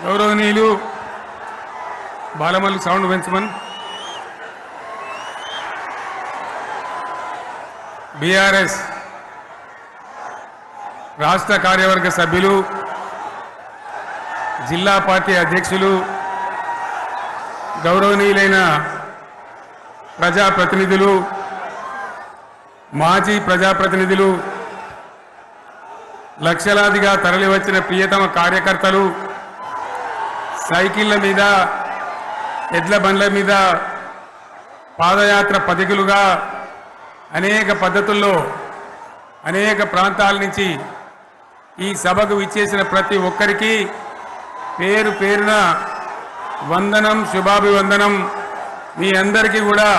గౌరవనీయులు బాలమల్లి సౌండ్ పెంచమని బీఆర్ఎస్ రాష్ట్ర కార్యవర్గ సభ్యులు జిల్లా పార్టీ అధ్యక్షులు గౌరవనీయులైన ప్రజాప్రతినిధులు మాజీ ప్రజాప్రతినిధులు లక్షలాదిగా తరలివచ్చిన ప్రియతమ కార్యకర్తలు సైకిళ్ల మీద ఎడ్ల బండ్ల మీద పాదయాత్ర పథికులుగా అనేక పద్ధతుల్లో అనేక ప్రాంతాల నుంచి ఈ సభకు విచ్చేసిన ప్రతి ఒక్కరికి పేరు పేరున వందనం శుభాభివందనం. మీ అందరికీ కూడా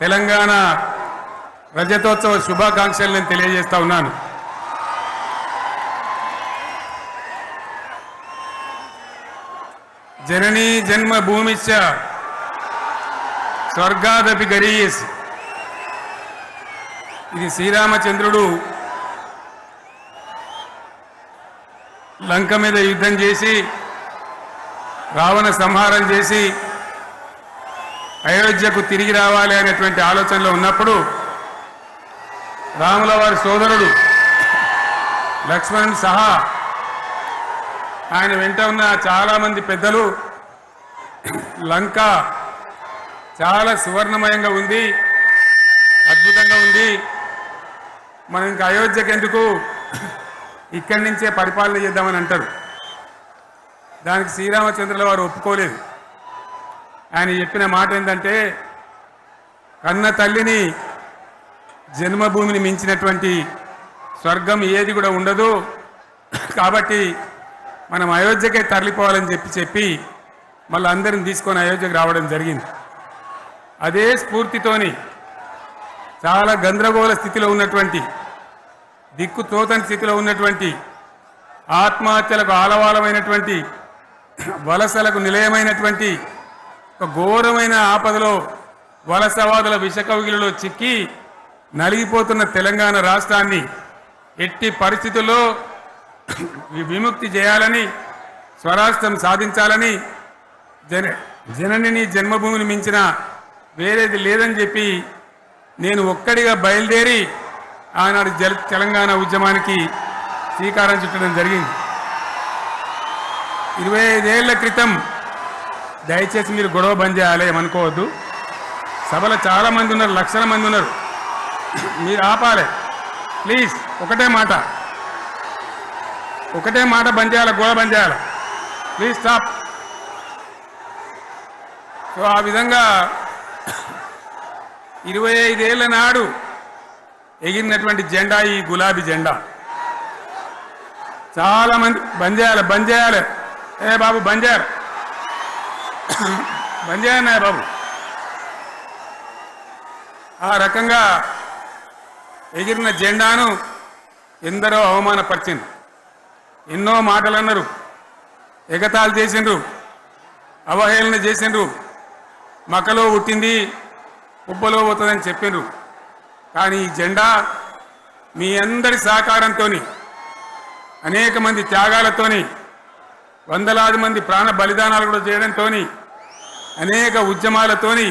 తెలంగాణ రజతోత్సవ శుభాకాంక్షలు నేను తెలియజేస్తా ఉన్నాను. జననీ జన్మభూమిశ్చ స్వర్గాదపి గరీయస్. ఇది శ్రీరామచంద్రుడు లంక మీద యుద్ధం చేసి రావణ సంహారం చేసి అయోధ్యకు తిరిగి రావాలి అనేటువంటి ఆలోచనలో ఉన్నప్పుడు రాముల వారి సోదరుడు లక్ష్మణుడు సహా ఆయన వెంట ఉన్న చాలామంది పెద్దలు లంక చాలా సువర్ణమయంగా ఉంది, అద్భుతంగా ఉంది, మనం ఇంకా అయోధ్యకు ఎందుకు ఇక్కడి నుంచే పరిపాలన చేద్దామని అంటారు. దానికి శ్రీరామచంద్రుల వారు ఒప్పుకోలేదు. ఆయన చెప్పిన మాట ఏంటంటే, కన్న తల్లిని జన్మభూమిని మించినటువంటి స్వర్గం ఏది కూడా ఉండదు, కాబట్టి మనం అయోధ్యకే తరలిపోవాలని చెప్పి మళ్ళీ అందరిని తీసుకొని అయోధ్యకు రావడం జరిగింది. అదే స్ఫూర్తితోని చాలా గందరగోళ స్థితిలో ఉన్నటువంటి, దిక్కు తోతని స్థితిలో ఉన్నటువంటి, ఆత్మహత్యలకు ఆలవాలమైనటువంటి, వలసలకు నిలయమైనటువంటి ఒక ఘోరమైన ఆపదలో వలసవాదుల విషకౌగిలిలో చిక్కి నలిగిపోతున్న తెలంగాణ రాష్ట్రాన్ని ఎట్టి పరిస్థితుల్లో విముక్తి చేయాలని, స్వరాష్ట్రం సాధించాలని, జననిని జన్మభూమిని మించిన వేరేది లేదని చెప్పి నేను ఒక్కడిగా బయలుదేరి ఆనాడు తెలంగాణ ఉద్యమానికి శ్రీకారం చుట్టడం జరిగింది. 25 ఏళ్ల క్రితం, దయచేసి మీరు గొడవ బంద్ చేయాలి ఏమనుకోవద్దు, సభలో చాలామంది ఉన్నారు, లక్షల మంది ఉన్నారు, మీరు ఆపాలి ప్లీజ్. ఒకటే మాట బంద్ చేయాలి, గొడవ బంద్ చేయాలి ప్లీజ్, స్టాప్. సో ఆ విధంగా 25 ఏళ్ల నాడు ఎగిరినటువంటి జెండా ఈ గులాబీ జెండా. చాలా మంది బంద్ చేయాలి ఏ బాబు బంద్ చేయాలి బాబు. ఆ రకంగా ఎగిరిన జెండాను ఎందరో అవమానపరిచింది, ఎన్నో మాటలు అన్నారు, ఎగతాళి చేసిండ్రు, అవహేళన చేసిండ్రు, మకలో పుట్టింది ఉబ్బలో పోతుందని చెప్పిండ్రు. కానీ ఈ జెండా మీ అందరి సహకారంతో, అనేక మంది త్యాగాలతోని, వందలాది మంది ప్రాణ బలిదానాలు కూడా చేయడంతో, అనేక ఉద్యమాలతోని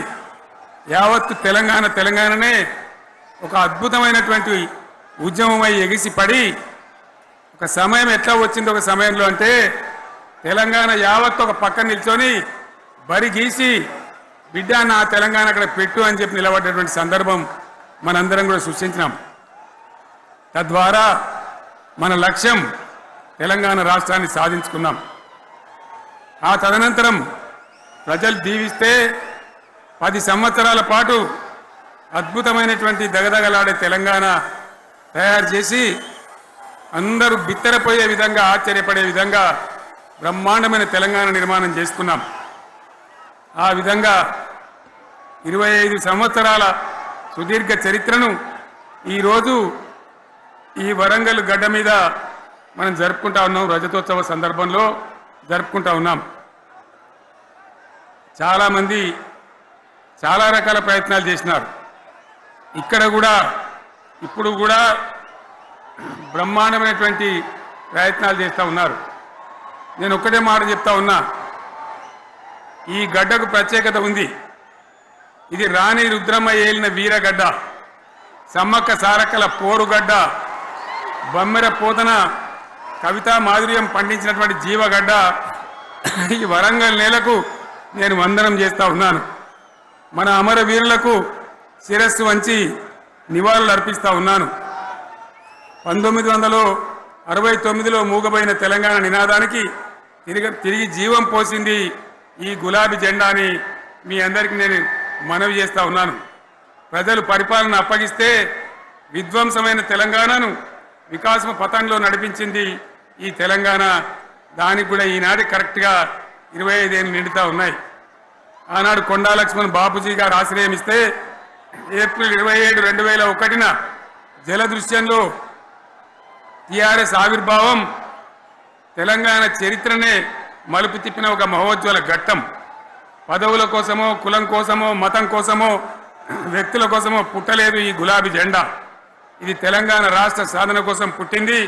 యావత్తు తెలంగాణనే ఒక అద్భుతమైనటువంటి ఉద్యమమై ఎగిసిపడి ఒక సమయం ఎట్లా వచ్చింది, ఒక సమయంలో అంటే తెలంగాణ యావత్తు ఒక పక్కన నిల్చొని బరి గీసి బిడ్డ నా తెలంగాణ అక్కడ పెట్టు అని చెప్పి నిలబడ్డటువంటి సందర్భం మనందరం కూడా సృష్టించినాం. తద్వారా మన లక్ష్యం తెలంగాణ రాష్ట్రాన్ని సాధించుకున్నాం. ఆ తదనంతరం ప్రజలు దీవిస్తే 10 సంవత్సరాల పాటు అద్భుతమైనటువంటి దగదగలాడే తెలంగాణ తయారు చేసి అందరూ బిత్తరపోయే విధంగా, ఆశ్చర్యపడే విధంగా బ్రహ్మాండమైన తెలంగాణ నిర్మాణం చేసుకున్నాం. ఆ విధంగా 25 సంవత్సరాల సుదీర్ఘ చరిత్రను ఈరోజు ఈ వరంగల్ గడ్డ మీద మనం జరుపుకుంటా ఉన్నాం, రజతోత్సవ సందర్భంలో జరుపుకుంటా ఉన్నాం. చాలామంది చాలా రకాల ప్రయత్నాలు చేసినారు. ఇక్కడ కూడా ఇప్పుడు కూడా బ్రహ్మాండమైనటువంటి ప్రయత్నాలు చేస్తూ ఉన్నారు. నేను ఒక్కటే మాట చెప్తా ఉన్నా, ఈ గడ్డకు ప్రత్యేకత ఉంది. ఇది రాణి రుద్రమ్మ ఏలిన వీరగడ్డ, సమ్మక్క సారక్కల పోరుగడ్డ, బమ్మెర పోతన కవితా మాధుర్యం పండించినటువంటి జీవగడ్డ. ఈ వరంగల్ నేలకు నేను వందనం చేస్తా ఉన్నాను. మన అమరవీరులకు శిరస్సు వంచి నివాళులు అర్పిస్తా ఉన్నాను. 1969లో మూగబోయిన తెలంగాణ నినాదానికి తిరిగి జీవం పోసింది ఈ గులాబీ జెండా అని మీ అందరికీ నేను మనవి చేస్తా ఉన్నాను. ప్రజలు పరిపాలన అప్పగిస్తే విధ్వంసమైన తెలంగాణను వికాసం పథంలో నడిపించింది ఈ తెలంగాణ. దానికి కూడా ఈనాడు కరెక్ట్గా 25 ఏళ్ళు నిండుతా ఉన్నాయి. ఆనాడు కొండా లక్ష్మణ్ బాపూజీ గారు ఆశ్రయం ఇస్తే ఏప్రిల్ 27, 2001న జలదృశ్యంలో టీఆర్ఎస్ ఆవిర్భావం తెలంగాణ చరిత్రనే మలుపు తిప్పిన ఒక మహోజ్వల ఘట్టం. పదవుల కోసమో, కులం కోసమో, మతం కోసమో, వ్యక్తుల కోసమో పుట్టలేదు ఈ గులాబీ జెండా. ఇది తెలంగాణ రాష్ట్ర సాధన కోసం పుట్టింది.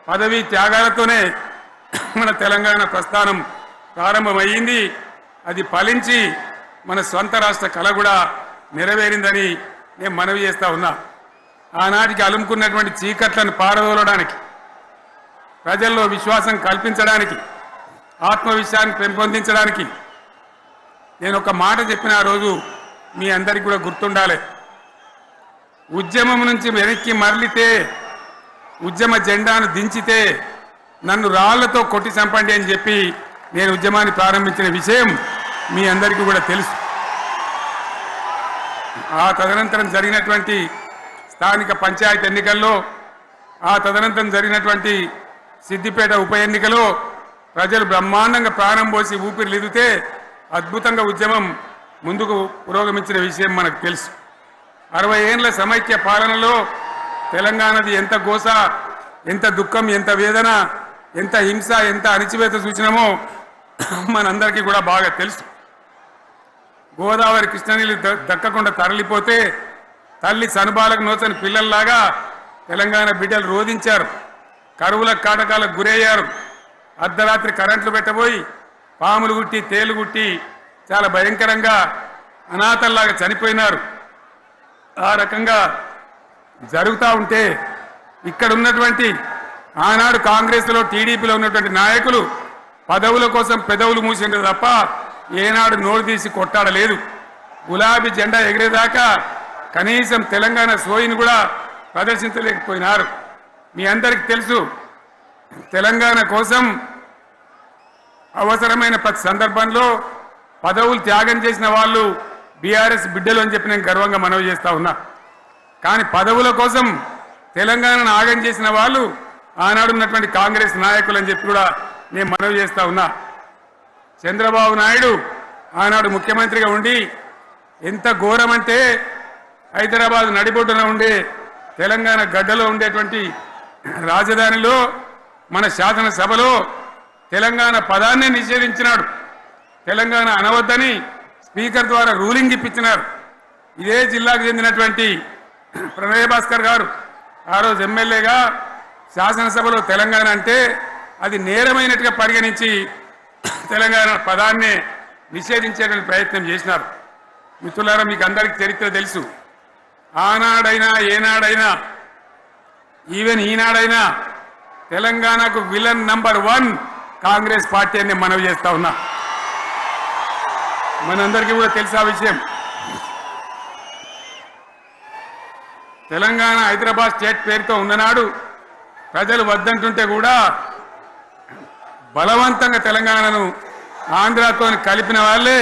పదవీ త్యాగాలతోనే మన తెలంగాణ ప్రస్థానం ప్రారంభమయ్యింది. అది ఫలించి మన స్వంత రాష్ట్ర కళ కూడా నెరవేరిందని నేను మనవి చేస్తా ఉన్నా. ఆనాటికి అలుముకున్నటువంటి చీకట్లను పారదోలడానికి, ప్రజల్లో విశ్వాసం కల్పించడానికి, ఆత్మవిశ్వాసాన్ని పెంపొందించడానికి నేను ఒక మాట చెప్పిన ఆ రోజు మీ అందరికీ కూడా గుర్తుండాలి. ఉద్యమం నుంచి వెనక్కి మరలితే, ఉద్యమ జెండాను దించితే నన్ను రాళ్లతో కొట్టి చంపండి అని చెప్పి నేను ఉద్యమాన్ని ప్రారంభించిన విషయం మీ అందరికీ కూడా తెలుసు. ఆ తదనంతరం జరిగినటువంటి స్థానిక పంచాయతీ ఎన్నికల్లో, ఆ తదనంతరం జరిగినటువంటి సిద్దిపేట ఉప ఎన్నికలో ప్రజలు బ్రహ్మాండంగా ప్రాణం పోసి ఊపిరిలిదితే అద్భుతంగా ఉద్యమం ముందుకు పురోగమించిన విషయం మనకు తెలుసు. 60 ఏళ్ల సమైక్య పాలనలో తెలంగాణది ఎంత గోస, ఎంత దుఃఖం, ఎంత వేదన, ఎంత హింస, ఎంత అణిచివేత చూసినామో మనందరికీ కూడా బాగా తెలుసు. గోదావరి కృష్ణనీళ్ళు దక్కకుండా తరలిపోతే తల్లి సనుబాలకు నోచని పిల్లల్లాగా తెలంగాణ బిడ్డలు రోధించారు. కరువుల కాటకాలకు గురయ్యారు. అర్ధరాత్రి కరెంట్లు పెట్టబోయి పాములు గుట్టి, తేలు గుట్టి చాలా భయంకరంగా అనాథల్లాగా చనిపోయినారు. ఆ రకంగా జరుగుతూ ఉంటే ఇక్కడ ఉన్నటువంటి ఆనాడు కాంగ్రెస్లో, టీడీపీలో ఉన్నటువంటి నాయకులు పదవుల కోసం పెదవులు మూసిండ్రు తప్ప ఏనాడు నోరు తీసి కొట్టాడలేదు. గులాబీ జెండా ఎగిరేదాకా కనీసం తెలంగాణ సోయిని కూడా ప్రదర్శించలేకపోయినారు. మీ అందరికీ తెలుసు, తెలంగాణ కోసం అవసరమైన ప్రతి సందర్భంలో పదవులు త్యాగం చేసిన వాళ్ళు బీఆర్ఎస్ బిడ్డలు అని చెప్పి నేను గర్వంగా మనవి చేస్తా ఉన్నా. కానీ పదవుల కోసం తెలంగాణను ఆగం చేసిన వాళ్ళు ఆనాడు ఉన్నటువంటి కాంగ్రెస్ నాయకులు అని చెప్పి కూడా నేను మనవి చేస్తా ఉన్నా. చంద్రబాబు నాయుడు ఆనాడు ముఖ్యమంత్రిగా ఉండి ఎంత ఘోరమంటే హైదరాబాద్ నడిబొడ్డున ఉండే తెలంగాణ గడ్డలో ఉండేటువంటి రాజధానిలో మన శాసనసభలో తెలంగాణ పదాన్ని నిషేధించినాడు. తెలంగాణ అనవద్దని స్పీకర్ ద్వారా రూలింగ్ ఇప్పించినారు. ఇదే జిల్లాకు చెందినటువంటి ప్రణయ్ భాస్కర్ గారు ఆ రోజు ఎమ్మెల్యేగా శాసనసభలో తెలంగాణ అంటే అది నేరమైనట్టుగా పరిగణించి తెలంగాణ పదాన్ని నిషేధించేటువంటి ప్రయత్నం చేసినారు. మిత్రులారా, మీకు అందరికీ చరిత్ర తెలుసు. ఆనాడైనా, ఏనాడైనా, ఈవెన్ ఈనాడైనా తెలంగాణకు విలన్ నంబర్ 1 కాంగ్రెస్ పార్టీ అని మనవి చేస్తా ఉన్నా. మనందరికీ కూడా తెలుసా విషయం. తెలంగాణ హైదరాబాద్ స్టేట్ పేరుతో ఉన్ననాడు ప్రజలు వద్దంటుంటే కూడా బలవంతంగా తెలంగాణను ఆంధ్రాతో కలిపిన వాళ్ళే.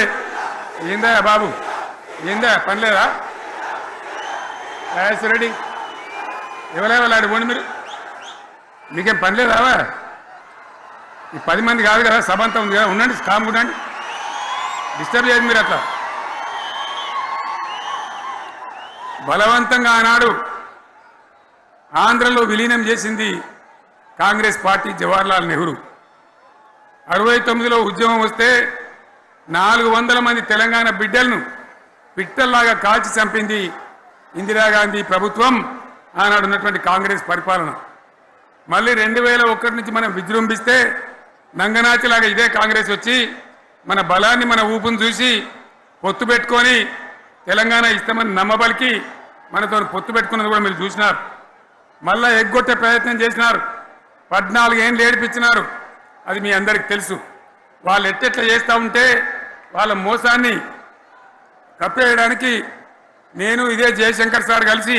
ఏందా బాబు, ఏందా పనిలేదా? రెడ్డి ఎవరెవరు పోండి, మీకేం పనిలేదా? ఈ 10 మంది కాదు కదా, సభ అంతా ఉంది కదా, ఉండండి, కామ్ ఉండండి, డిస్టర్బ్ చేయదు మీరు. అట్లా బలవంతంగా ఆనాడు ఆంధ్రలో విలీనం చేసింది కాంగ్రెస్ పార్టీ, జవహర్లాల్ నెహ్రూ. 69లో ఉద్యమం వస్తే 400 మంది తెలంగాణ బిడ్డలను పిట్టల్లాగా కాల్చి చంపింది ఇందిరాగాంధీ ప్రభుత్వం, ఆనాడు ఉన్నటువంటి కాంగ్రెస్ పరిపాలన. మళ్ళీ 2001 నుంచి మనం విజృంభిస్తే నంగనాచిలాగా ఇదే కాంగ్రెస్ వచ్చి మన బలాన్ని మన ఊపును చూసి పొత్తు పెట్టుకొని తెలంగాణ ఇస్తామని నమ్మబలికి మనతో పొత్తు పెట్టుకున్నది కూడా మీరు చూసినారు. మళ్ళా ఎగ్గొట్టే ప్రయత్నం చేసినారు. 14 ఏళ్ళు ఏడిపించినారు. అది మీ అందరికి తెలుసు. వాళ్ళు ఎట్టెట్లా చేస్తూ ఉంటే వాళ్ళ మోసాన్ని కప్పేయడానికి నేను ఇదే జయశంకర్ సార్ కలిసి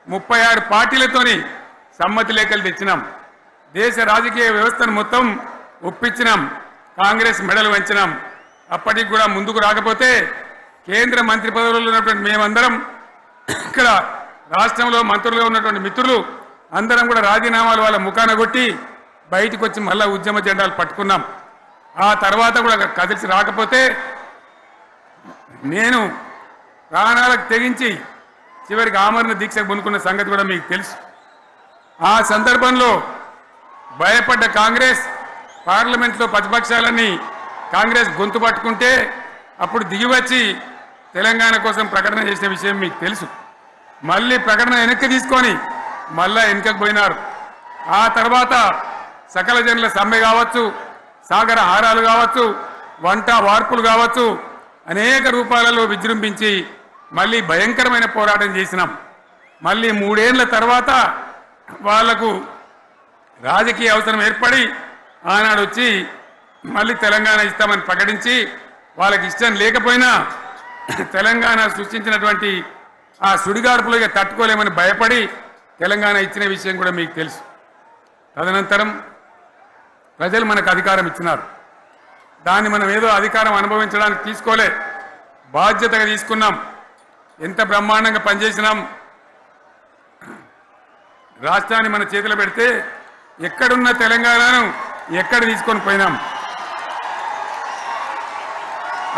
36 పార్టీలతోని సమ్మతి లేఖలు తెచ్చినాం. దేశ రాజకీయ వ్యవస్థను మొత్తం ఒప్పించినాం. కాంగ్రెస్ మెడలు వంచినాం. అప్పటికి కూడా ముందుకు రాకపోతే కేంద్ర మంత్రి పదవుల్లో ఉన్నటువంటి మేమందరం ఇక్కడ రాష్ట్రంలో మంత్రులుగా ఉన్నటువంటి మిత్రులు అందరం కూడా రాజీనామాలు వాళ్ళ ముఖాన కొట్టి బయటకు వచ్చి మళ్ళా ఉద్యమ జెండాలు పట్టుకున్నాం. ఆ తర్వాత కూడా కదిలిసి రాకపోతే నేను ప్రాణాలకు తెగించి చివరికి ఆమరణ దీక్షకు పొందుకున్న సంగతి కూడా మీకు తెలుసు. ఆ సందర్భంలో భయపడ్డ కాంగ్రెస్ పార్లమెంట్లో ప్రతిపక్షాలన్నీ కాంగ్రెస్ గొంతు పట్టుకుంటే అప్పుడు దిగివచ్చి తెలంగాణ కోసం ప్రకటన చేసిన విషయం మీకు తెలుసు. మళ్ళీ ప్రకటన వెనక్కి తీసుకొని మళ్ళా వెనుకకు పోయినారు. ఆ తర్వాత సకల జనుల సమ్మె కావచ్చు, సాగర హారాలు కావచ్చు, వంట వార్పులు కావచ్చు, అనేక రూపాలలో విజృంభించి మళ్ళీ భయంకరమైన పోరాటం చేసినాం. మళ్ళీ 3 ఏళ్ల తర్వాత వాళ్లకు రాజకీయ అవసరం ఏర్పడి ఆనాడు వచ్చి మళ్ళీ తెలంగాణ ఇస్తామని ప్రకటించి వాళ్ళకి ఇష్టం లేకపోయినా తెలంగాణ సృష్టించినటువంటి ఆ సుడిగాడుపులుగా తట్టుకోలేమని భయపడి తెలంగాణ ఇచ్చిన విషయం కూడా మీకు తెలుసు. తదనంతరం ప్రజలు మనకు అధికారం ఇచ్చినారు. దాన్ని మనం ఏదో అధికారం అనుభవించడానికి తీసుకోలే, బాధ్యతగా తీసుకున్నాం. ఎంత బ్రహ్మాండంగా పనిచేసినాం. రాష్ట్రాన్ని మన చేతిలో పెడితే ఎక్కడున్న తెలంగాణను ఎక్కడ తీసుకొని పోయినాం.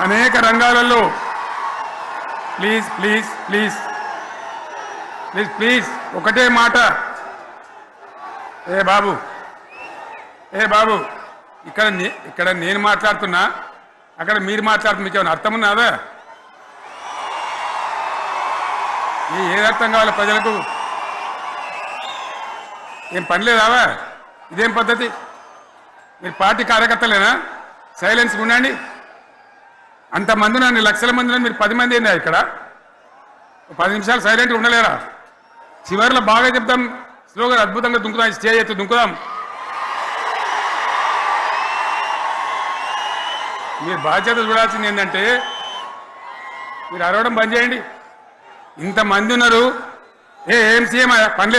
అనేక రంగాలలో please please please please please ఒకటే మాట. ఏ బాబు ఇక్కడ నేను మాట్లాడుతున్నా, అక్కడ మీరు మాట్లాడుతున్నా, మీకు ఏమైనా అర్థం ఉన్నదా? ఏది అర్థం కావాలి ప్రజలకు? ఏం పని లేదావా? ఇదేం పద్ధతి? మీరు పార్టీ కార్యకర్తలేనా? సైలెన్స్ ఉండండి. అంతమంది నన్ను లక్షల మందిలో మీరు 10 మంది ఏందా ఇక్కడ? 10 నిమిషాలు సైలెంట్గా ఉండలేరా? చివరిలో బాగా చెప్తాం, స్లోగా అద్భుతంగా దుంకుదాం, స్టేజ్ ఎత్తు దుంకుదాం. మీరు బాధ్యత చూడాల్సింది ఏంటంటే మీరు అరవడం బంద్ చేయండి. ఇంతమంది ఉన్నారు. ఏం సీఎం పని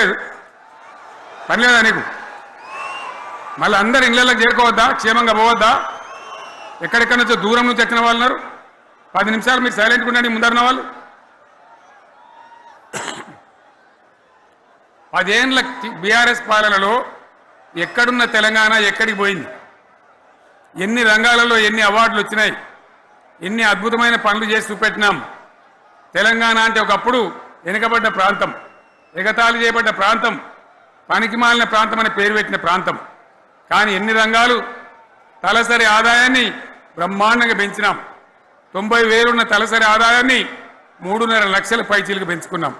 లేదా నీకు? మళ్ళీ అందరు ఇళ్ళకి చేరుకోవద్దా? క్షేమంగా పోవద్దా? ఎక్కడెక్కడ నుంచో దూరం నుంచి వచ్చిన వాళ్ళు ఉన్నారు. 10 నిమిషాలు మీరు సైలెంట్గా ఉండండి. ముందరున్న వాళ్ళు 10 ఏళ్ళ బీఆర్ఎస్ పాలనలో ఎక్కడున్న తెలంగాణ ఎక్కడికి పోయింది? ఎన్ని రంగాలలో ఎన్ని అవార్డులు వచ్చినాయి? ఎన్ని అద్భుతమైన పనులు చేసి చూపెట్టినాం. తెలంగాణ అంటే ఒకప్పుడు వెనుకబడ్డ ప్రాంతం, ఎగతాళి చేయబడ్డ ప్రాంతం, పనికిమాలిన ప్రాంతం అని పేరు పెట్టిన ప్రాంతం. కానీ ఎన్ని రంగాలు, తలసరి ఆదాయాన్ని బ్రహ్మాండంగా పెంచినాం. 90,000 ఉన్న తలసరి ఆదాయాన్ని 3.5 లక్షల పైచీలకు పెంచుకున్నాం.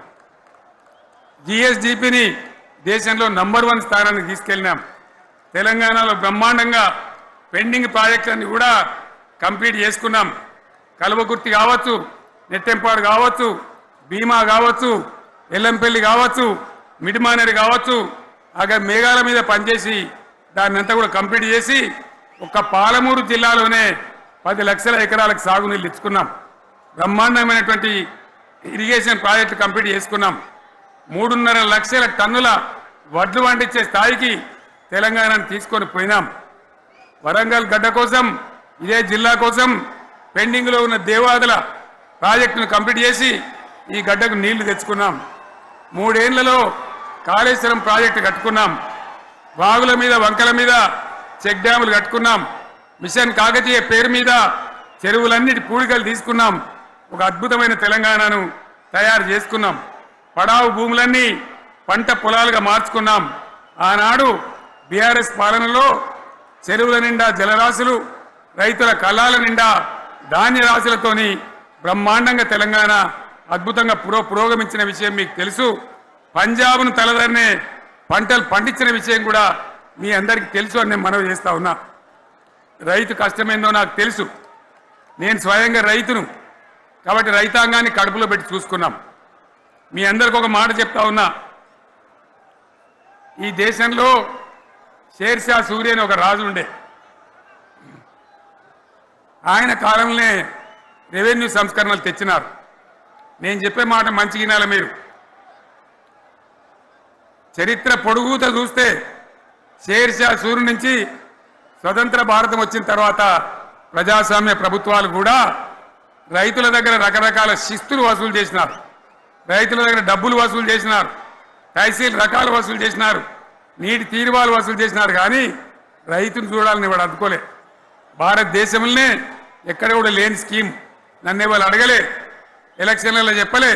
జిఎస్డిపిని దేశంలో నంబర్ 1 స్థానానికి తీసుకెళ్ళినాం. తెలంగాణలో బ్రహ్మాండంగా పెండింగ్ ప్రాజెక్టులన్నీ కూడా కంప్లీట్ చేసుకున్నాం. కల్వకుర్తి కావచ్చు, నెట్టెంపాడు కావచ్చు, భీమా కావచ్చు, ఎల్లంపల్లి కావచ్చు, మిడిమానేరు కావచ్చు, అక్కడ మేఘాల మీద పనిచేసి దాన్ని అంతా కూడా కంప్లీట్ చేసి ఒక్క పాలమూరు జిల్లాలోనే 10 లక్షల ఎకరాలకు సాగునీళ్ళు ఇచ్చుకున్నాం. బ్రహ్మాండమైనటువంటి ఇరిగేషన్ ప్రాజెక్టు కంప్లీట్ చేసుకున్నాం. 3.5 లక్షల టన్నుల వడ్లు పండించే స్థాయికి తెలంగాణను తీసుకొని పోయినాం. వరంగల్ గడ్డ కోసం, ఇదే జిల్లా కోసం పెండింగ్లో ఉన్న దేవాదుల ప్రాజెక్టును కంప్లీట్ చేసి ఈ గడ్డకు నీళ్లు తెచ్చుకున్నాం. 3 ఏళ్లలో కాళేశ్వరం ప్రాజెక్టు కట్టుకున్నాం. వాగుల మీద, వంకల మీద చెక్ డ్యాములు కట్టుకున్నాం. మిషన్ కాకతీయ పేరు మీద చెరువులన్నిటి పూడికలు తీసుకున్నాం. ఒక అద్భుతమైన తెలంగాణను తయారు చేసుకున్నాం. పడావు భూములన్నీ పంట పొలాలుగా మార్చుకున్నాం. ఆనాడు బీఆర్ఎస్ పాలనలో చెరువుల నిండా జలరాశులు, రైతుల కళ్ళాల నిండా ధాన్య రాశులతోని బ్రహ్మాండంగా తెలంగాణ అద్భుతంగా పురోగమించిన విషయం మీకు తెలుసు. పంజాబ్ను తలదన్నే పంటలు పండించిన విషయం కూడా మీ అందరికీ తెలుసు అని నేను మనవి చేస్తా ఉన్నా. రైతు కష్టమేందో నాకు తెలుసు. నేను స్వయంగా రైతును కాబట్టి రైతాంగాన్ని కడుపులో పెట్టి చూసుకున్నాం. మీ అందరికి ఒక మాట చెప్తా ఉన్నా, ఈ దేశంలో షేర్షా సూరి అని ఒక రాజు ఉండే. ఆయన కాలంలోనే రెవెన్యూ సంస్కరణలు తెచ్చినారు. నేను చెప్పే మాట మంచి వినాలి మీరు. చరిత్ర పొడుగుతో చూస్తే షేర్షా సూరి నుంచి స్వతంత్ర భారతం వచ్చిన తర్వాత ప్రజాస్వామ్య ప్రభుత్వాలు కూడా రైతుల దగ్గర రకరకాల శిస్తులు వసూలు చేసినారు, రైతుల దగ్గర డబ్బులు వసూలు చేసినారు, తహసీల్ రకాలు వసూలు చేసినారు, నీటి తీరువాలు వసూలు చేసినారు. కానీ రైతును చూడాలని వాడు అందుకోలే. భారతదేశంలోనే ఎక్కడ కూడా లేని స్కీమ్. నన్ను వాళ్ళు అడగలే, ఎలక్షన్లలో చెప్పలే.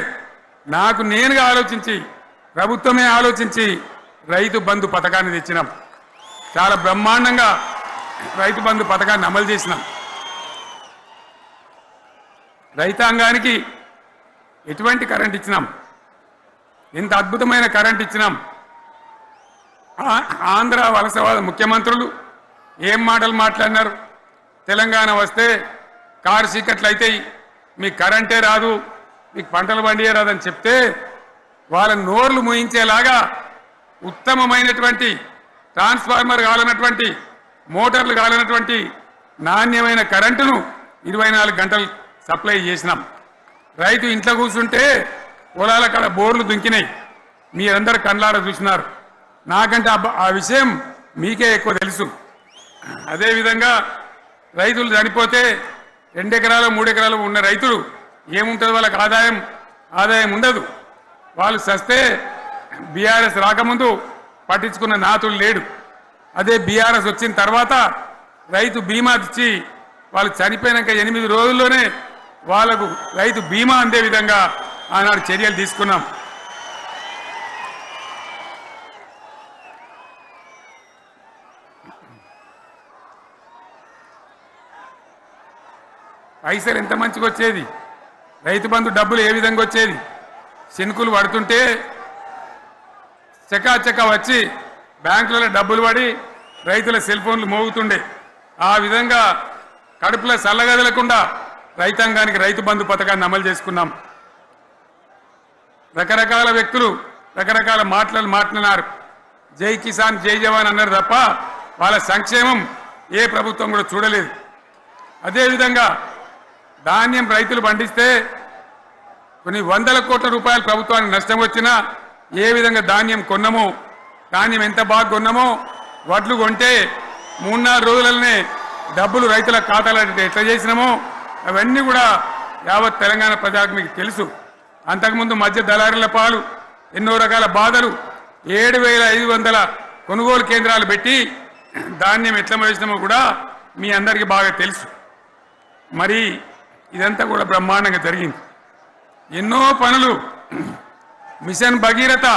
నాకు నేనుగా ఆలోచించి, ప్రభుత్వమే ఆలోచించి రైతు బంధు పథకాన్ని తెచ్చినాం. చాలా బ్రహ్మాండంగా రైతు బంధు పథకాన్ని అమలు చేసినాం. రైతాంగానికి ఎటువంటి కరెంట్ ఇచ్చినాం, ఎంత అద్భుతమైన కరెంట్ ఇచ్చినాం. ఆంధ్ర వలసవాద ముఖ్యమంత్రులు ఏం మాటలు మాట్లాడినారు. తెలంగాణ వస్తే కారు చీకట్లు అవుతాయి, మీకు కరెంటే రాదు, మీకు పంటలు పండియే రాదని చెప్తే వాళ్ళ నోర్లు మూయించేలాగా ఉత్తమమైనటువంటి ట్రాన్స్ఫార్మర్ కావాలన్నటువంటి, మోటార్లు కావాలన్నటువంటి నాణ్యమైన కరెంటును 24 గంటలు సప్లై చేసినాం. రైతు ఇంట్లో కూర్చుంటే పొలాల కాడ బోర్లు దుంకినాయి. మీరందరూ కళ్ళారా చూసినారు. నాకంటే ఆ విషయం మీకే ఎక్కువ తెలుసు. అదేవిధంగా రైతులు చనిపోతే 2 ఎకరాలు 3 ఎకరాలు ఉన్న రైతులు ఏముంటుంది, వాళ్ళకి ఆదాయం ఉండదు. వాళ్ళు సస్తే బీఆర్ఎస్ రాకముందు పట్టించుకున్న నాతుడు లేడు. అదే బీఆర్ఎస్ వచ్చిన తర్వాత రైతు బీమా ఇచ్చి వాళ్ళు చనిపోయినాక 8 రోజుల్లోనే వాళ్లకు రైతు బీమా అందే విధంగా ఆనాడు చర్యలు తీసుకున్నాం. పైసలు ఎంత మంచిగా వచ్చేది, రైతు బంధు డబ్బులు ఏ విధంగా వచ్చేది. శనుకులు పడుతుంటే చకాచకా వచ్చి బ్యాంకులలో డబ్బులు పడి రైతుల సెల్ ఫోన్లు మోగుతుండే. ఆ విధంగా కడుపులో చల్లగదలకుండా రైతాంగానికి రైతు బంధు పథకాన్ని అమలు చేసుకున్నాం. రకరకాల వ్యక్తులు రకరకాల మాట్లాడినారు. జై కిసాన్ జై జవాన్ అన్నారు తప్ప వాళ్ళ సంక్షేమం ఏ ప్రభుత్వం కూడా చూడలేదు. అదేవిధంగా ధాన్యం రైతులు పండిస్తే కొన్ని 100 కోట్ల రూపాయలు ప్రభుత్వానికి నష్టం వచ్చినా ఏ విధంగా ధాన్యం కొన్నామో, ధాన్యం ఎంత బాగా కొన్నామో, వడ్లు కొంటే 3-4 రోజులనే డబ్బులు రైతుల ఖాతాలో ఎట్లా చేసినామో అవన్నీ కూడా యావత్ తెలంగాణ ప్రజలకు మీకు తెలుసు. అంతకుముందు మధ్య దళారుల పాలు ఎన్నో రకాల బాధలు, 7,500 కొనుగోలు కేంద్రాలు పెట్టి ధాన్యం ఎట్లా వేసినామో కూడా మీ అందరికీ బాగా తెలుసు. మరి ఇదంతా కూడా బ్రహ్మాండంగా జరిగింది. ఎన్నో పనులు, మిషన్ భగీరథ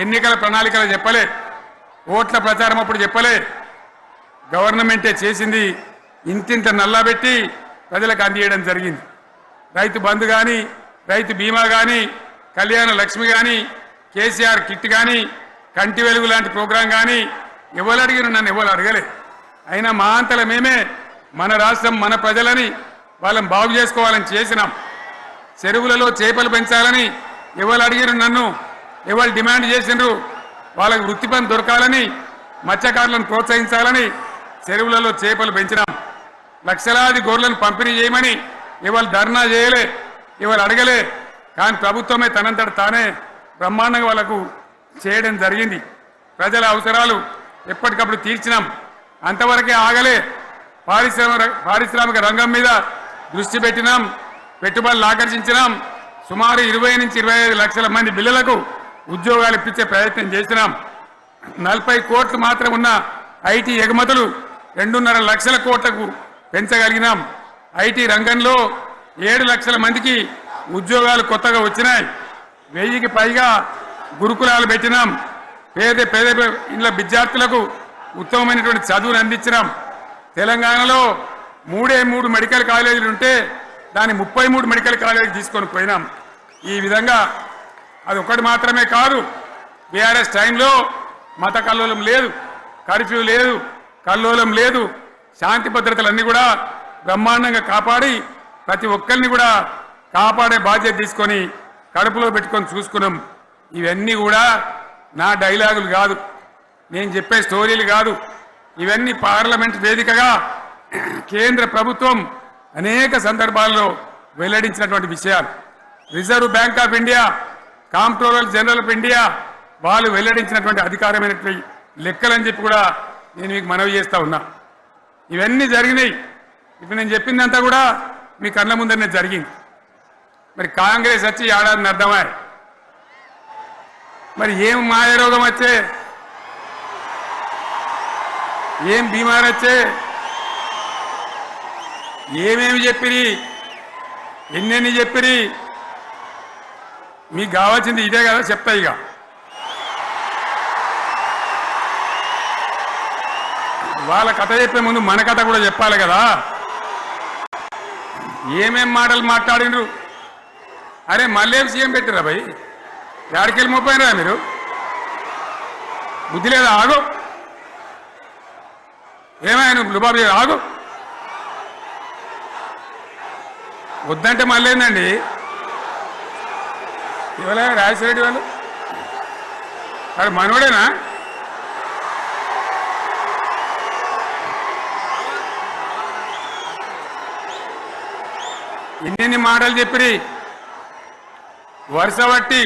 ఎన్నికల ప్రణాళికలు చెప్పలే, ఓట్ల ప్రచారం అప్పుడు చెప్పలే, గవర్నమెంటే చేసింది. ఇంతింత నల్లబెట్టి ప్రజలకు అందియడం జరిగింది. రైతు బంధు కానీ, రైతు బీమా కానీ, కళ్యాణ లక్ష్మి కానీ, కేసీఆర్ కిట్ కానీ, కంటి వెలుగు లాంటి ప్రోగ్రాం కానీ ఎవరు అడిగిన నన్ను ఎవరు అడగలే. అయినా మా అంతల మేమే మన రాష్ట్రం మన ప్రజలని వాళ్ళని బాగు చేసుకోవాలని చేసినాం. చెరువులలో చేపలు పెంచాలని ఎవరు అడిగిరు నన్ను, ఎవరు డిమాండ్ చేసిండ్రు. వాళ్ళకి వృత్తి పని దొరకాలని, మత్స్యకారులను ప్రోత్సహించాలని చెరువులలో చేపలు పెంచినాం. లక్షలాది గొర్రెలను పంపిణీ చేయమని ఎవరు ధర్నా చేయలే, ఎవరు అడగలే. కానీ ప్రభుత్వమే తనంతట తానే బ్రహ్మాండంగా వాళ్ళకు చేయడం జరిగింది. ప్రజల అవసరాలు ఎప్పటికప్పుడు తీర్చినాం. అంతవరకే ఆగలే. పారిశ్రామిక రంగం మీద దృష్టి పెట్టినాం, పెట్టుబడులు ఆకర్షించినాం. సుమారు 20 నుంచి 25 లక్షల మంది పిల్లలకు ఉద్యోగాలు ఇప్పించే ప్రయత్నం చేసినాం. 40 కోట్లు మాత్రం ఉన్న ఐటీ ఎగుమతులు 2.5 లక్షల కోట్లకు పెంచగలిగినాం. ఐటీ రంగంలో 7 లక్షల మందికి ఉద్యోగాలు కొత్తగా వచ్చినాయి. 1000కి పైగా గురుకులాలు పెట్టినాం. పేద ఇళ్ళ విద్యార్థులకు ఉత్తమమైనటువంటి చదువును అందించినాం. తెలంగాణలో 3 మెడికల్ కాలేజీలు ఉంటే దాన్ని 33 మెడికల్ కాలేజీలు తీసుకొని పోయినాం. ఈ విధంగా అది ఒకటి మాత్రమే కాదు, బీఆర్ఎస్ టైంలో మత కల్లోలం లేదు, కర్ఫ్యూ లేదు, కల్లోలం లేదు, శాంతి భద్రతలన్నీ కూడా బ్రహ్మాండంగా కాపాడి ప్రతి ఒక్కరిని కూడా కాపాడే బాధ్యత తీసుకొని కడుపులో పెట్టుకొని చూసుకున్నాం. ఇవన్నీ కూడా నా డైలాగులు కాదు, నేను చెప్పే స్టోరీలు కాదు. ఇవన్నీ పార్లమెంట్ వేదికగా కేంద్ర ప్రభుత్వం అనేక సందర్భాల్లో వెల్లడించినటువంటి విషయాలు. Reserve bank of India, comptroller general of India వాళ్ళు వెల్లడించినటువంటి అధికారమైనటువంటి లెక్కలని చెప్పి కూడా నేను మీకు మనవి చేస్తా ఉన్నా. ఇవన్నీ జరిగినాయి. ఇప్పుడు నేను చెప్పిందంతా కూడా మీ కళ్ళ ముందరనే జరిగింది. మరి కాంగ్రెస్ వచ్చి ఏడాదిని అర్థమా? మరి ఏం మాయరోగం వచ్చే, ఏం బీమార్ వచ్చే, ఏమేమి చెప్పిరి, ఎన్నెన్ని చెప్పిరి? మీకు కావాల్సింది ఇదే కదా, చెప్తా. ఇక వాళ్ళ కథ చెప్పే ముందు మన కథ కూడా చెప్పాలి కదా. ఏమేం మాటలు మాట్లాడినరు? అరే మళ్ళీ సీఎం పెట్టిరా భయ్, ఎక్కడికెళ్ళి మోపోయినరా మీరు? బుద్ధి లేదా? ఆగు, ఏమైనా లుబాబు ఆగు. వద్దంటే మళ్ళీ ఏందండి ఇవాళ రాజశేఖరెడ్డి వాళ్ళు అది మనోడేనా? ఎన్నెన్ని మాటలు చెప్పిరి. వరుస బట్టి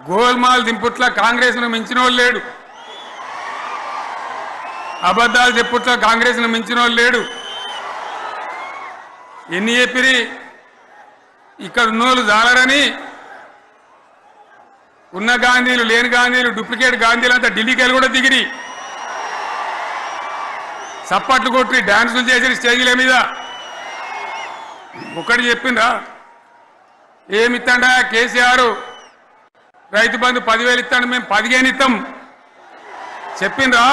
గోల్మాల్ దింపుట్ల కాంగ్రెస్ను మించిన వాళ్ళు లేడు, అబద్ధాలు చెప్పుట్ల కాంగ్రెస్ను మించిన వాళ్ళు లేడు. ఎన్ని చెప్పిరి? ఇక్కడ ఉన్నోళ్ళు జాలరని ఉన్న గాంధీలు లేని గాంధీలు డూప్లికేట్ గాంధీలు అంతా ఢిల్లీకి వెళ్ళి కూడా దిగిరి, చప్పట్లు కొట్టి డాన్సులు చేసి స్టేజీల మీద. ఒకటి చెప్పిండ్రా? ఏమిత్తాడా కేసీఆర్? రైతు బంధు 10,000 ఇస్తాడు, మేము 15 ఇస్తాం. చెప్పిండ్రా?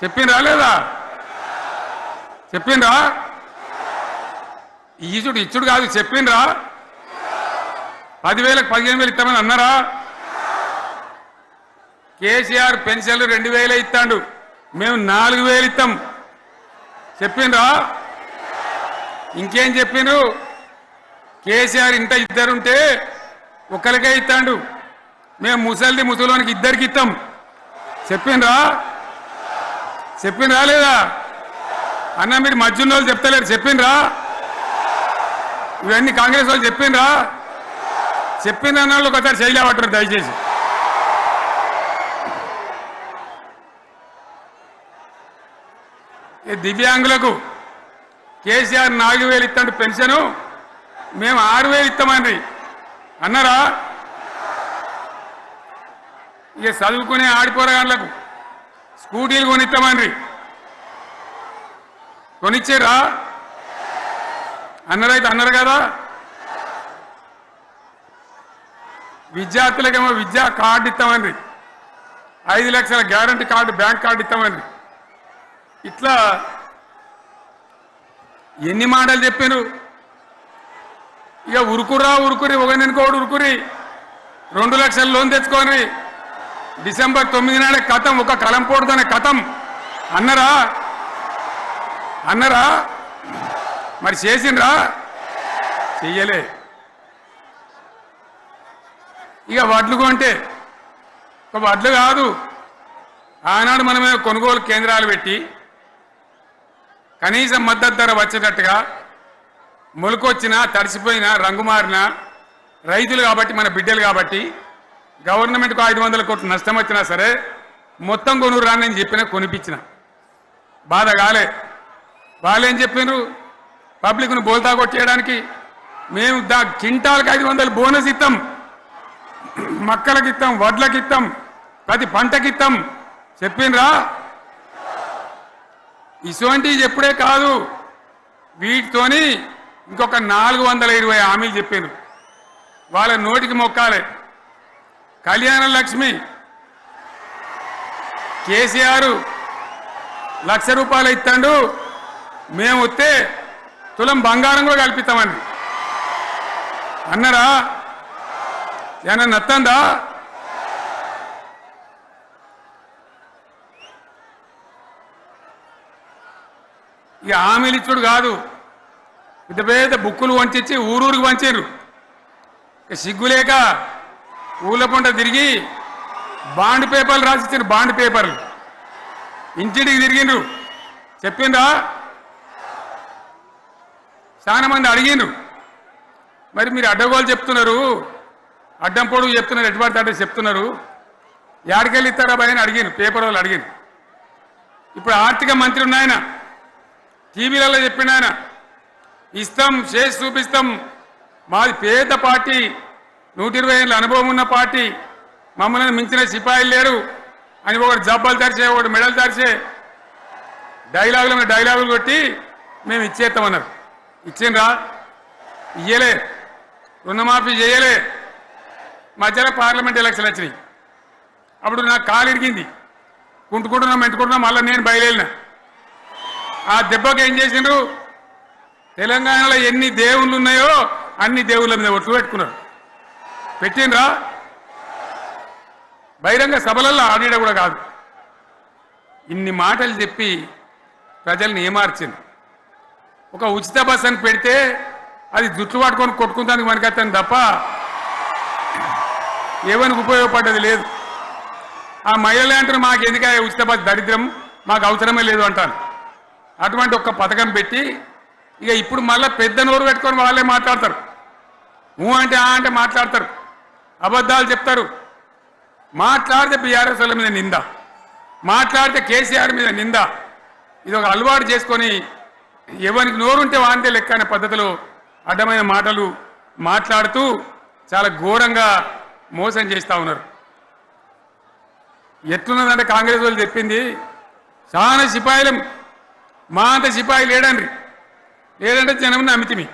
చెప్పిండ్రా లేదా? చెప్పిండ్రా? ఈచుడు ఇచ్చుడు కాదు, చెప్పిండ్రా? 10,000కు 15,000 ఇస్తామని అన్నారా? కేసీఆర్ పెన్షన్లు 2,000 ఇస్తాడు, మేము 4,000 ఇస్తాం. చెప్పిండ్రా? ఇంకేం చెప్పిండ్రు? కేసీఆర్ ఇంట ఇద్దరుంటే ఒకరికే ఇస్తాడు, మేము ముసలోనికి ఇద్దరికి ఇస్తాం. చెప్పిండ్రా? చెప్పిండ్రా లేదా? అన్న మీరు మధ్యున్న వాళ్ళు చెప్తలేరు, చెప్పిండ్రా? ఇవన్నీ కాంగ్రెస్ వాళ్ళు చెప్పిండ్రా? చెప్పిండ్రు అన్న వాళ్ళు ఒకసారి శైలిపట్టరు దయచేసి. దివ్యాంగులకు కేసీఆర్ 4,000 ఇస్తాడు పెన్షను, మేము 6,000 ఇస్తామండి అన్నారా? ఇక చదువుకునే ఆడిపోరగాళ్ళకు స్కూటీలు కొనిస్తామండి, కొనిచ్చారా? అన్నారైతే అన్నారు కదా. విద్యార్థులకేమో విద్యా కార్డు ఇస్తామండి, 5 లక్షల గ్యారంటీ కార్డు, బ్యాంక్ కార్డు ఇస్తామండి. ఇట్లా ఎన్ని మాటలు చెప్పారు? ఇక ఉరుకురి ఒకరినికోడు ఉరుకురి 2 లక్షల లోన్ తెచ్చుకొని డిసెంబర్ 9 నాడే కథం, ఒక కలంపోడుతోనే కథం అన్నరా? అన్నరా? మరి చేసిండ్రా? చెయ్యలే. ఇక వడ్లు కొంటే ఒక వడ్లు కాదు, ఆనాడు మనమే కొనుగోలు కేంద్రాలు పెట్టి కనీసం మద్దతు ధర వచ్చేటట్టుగా మొలకొచ్చినా తడిసిపోయినా రంగు మారినా రైతులు కాబట్టి మన బిడ్డలు కాబట్టి గవర్నమెంట్కు 500 కోట్లు నష్టం వచ్చినా సరే మొత్తం కొనురు రాని నేను చెప్పినా కొనిపించిన. బాధ కాలే. వాళ్ళు ఏం చెప్పినారు? పబ్లిక్ను బోల్తా కొట్టేయడానికి మేము క్వింటాల్కి 500 బోనస్ ఇస్తాం, మక్కలకి ఇస్తాం, వడ్లకి ఇస్తాం, ప్రతి పంటకి ఇస్తాం. చెప్పిండ్రా? ఇటువంటివి చెప్పుడే కాదు, వీటితోని ఇంకొక 420 హామీలు చెప్పారు. వాళ్ళ నోటికి మొక్కాలే. కళ్యాణ లక్ష్మి కేసీఆర్ 1,00,000 రూపాయలు ఇస్తాడు, మేము వస్తే తులం బంగారం కూడా కల్పిస్తామని అన్నారా? ఏమన్నా నత్తందా? ఇక హామీలు ఇచ్చుడు కాదు, పెద్ద పెద్ద బుక్కులు వంచి ఊరూరికి వంచారు. ఇక సిగ్గులేక ఊళ్ళ పంట తిరిగి బాండ్ పేపర్లు రాసిచ్చారు. బాండ్ పేపర్లు ఇంటింటికి తిరిగిండ్రు. చెప్పిండ్రా? చాలా మంది అడిగిండ్రు. మరి మీరు అడ్డగోలు చెప్తున్నారు, అడ్డం పొడుగు చెప్తున్నారు, ఎటువంటి అడ్డ చెప్తున్నారు, యాడికెళ్ళి ఇస్తారా భయ అని అడిగాను. పేపర్ వాళ్ళు అడిగాను. ఇప్పుడు ఆర్థిక మంత్రి ఉన్నాయన టీవీలలో చెప్పిండు, ఆయన ఇస్తాం చేసి చూపిస్తాం, మాది పేద పార్టీ, 120 ఏళ్ళ అనుభవం ఉన్న పార్టీ, మమ్మల్ని మించిన సిపాయిలు లేరు అని ఒకటి జబ్బలు తెరిచే, ఒకటి మెడలు తెరిచే డైలాగులు కొట్టి మేము ఇచ్చేస్తామన్నారు. ఇచ్చిండ్రా? ఇయ్యలే. రుణమాఫీ చేయలే. మధ్యలో పార్లమెంట్ ఎలక్షన్ వచ్చినాయి. అప్పుడు నాకు కాలు ఇరిగింది. మెంటుకుంటున్నాం మళ్ళీ నేను బయలుదేరిన. ఆ దెబ్బకి ఏం చేసిండ్రు? తెలంగాణలో ఎన్ని దేవుళ్ళు ఉన్నాయో అన్ని దేవుళ్ళ మీద ఒట్లు పెట్టుకున్నారు. పెట్టిండ్రా? బహిరంగ సభలలో ఆడిడ కూడా కాదు. ఇన్ని మాటలు చెప్పి ప్రజల్ని ఏమార్చింది. ఒక ఉచిత బస్ అని పెడితే అది జుట్లు పట్టుకొని కొట్టుకుందానికి మనకత్తాను తప్ప ఏమనికి ఉపయోగపడ్డది లేదు. ఆ మహిళలే అంటారు మాకు ఎందుక ఉచిత బస్ దరిద్రం, మాకు అవసరమే లేదు అంటాను. అటువంటి ఒక్క పథకం పెట్టి ఇక ఇప్పుడు మళ్ళీ పెద్ద నోరు పెట్టుకొని వాళ్ళే మాట్లాడతారు. అంటే అంటే మాట్లాడతారు, అబద్ధాలు చెప్తారు. మాట్లాడితే బీఆర్ఎస్ వాళ్ళ మీద నింద, మాట్లాడితే కేసీఆర్ మీద నింద. ఇది ఒక అలవాటు చేసుకొని ఎవరికి నోరుంటే వాంతే లెక్క అనే పద్ధతిలో అడ్డమైన మాటలు మాట్లాడుతూ చాలా ఘోరంగా మోసం చేస్తూ ఉన్నారు. ఎట్లున్నదంటే కాంగ్రెస్ వాళ్ళు చెప్పింది చాలా సిపాయిలం, మా అంత సిపాయి లేడంటే జనం నమ్మితిమి,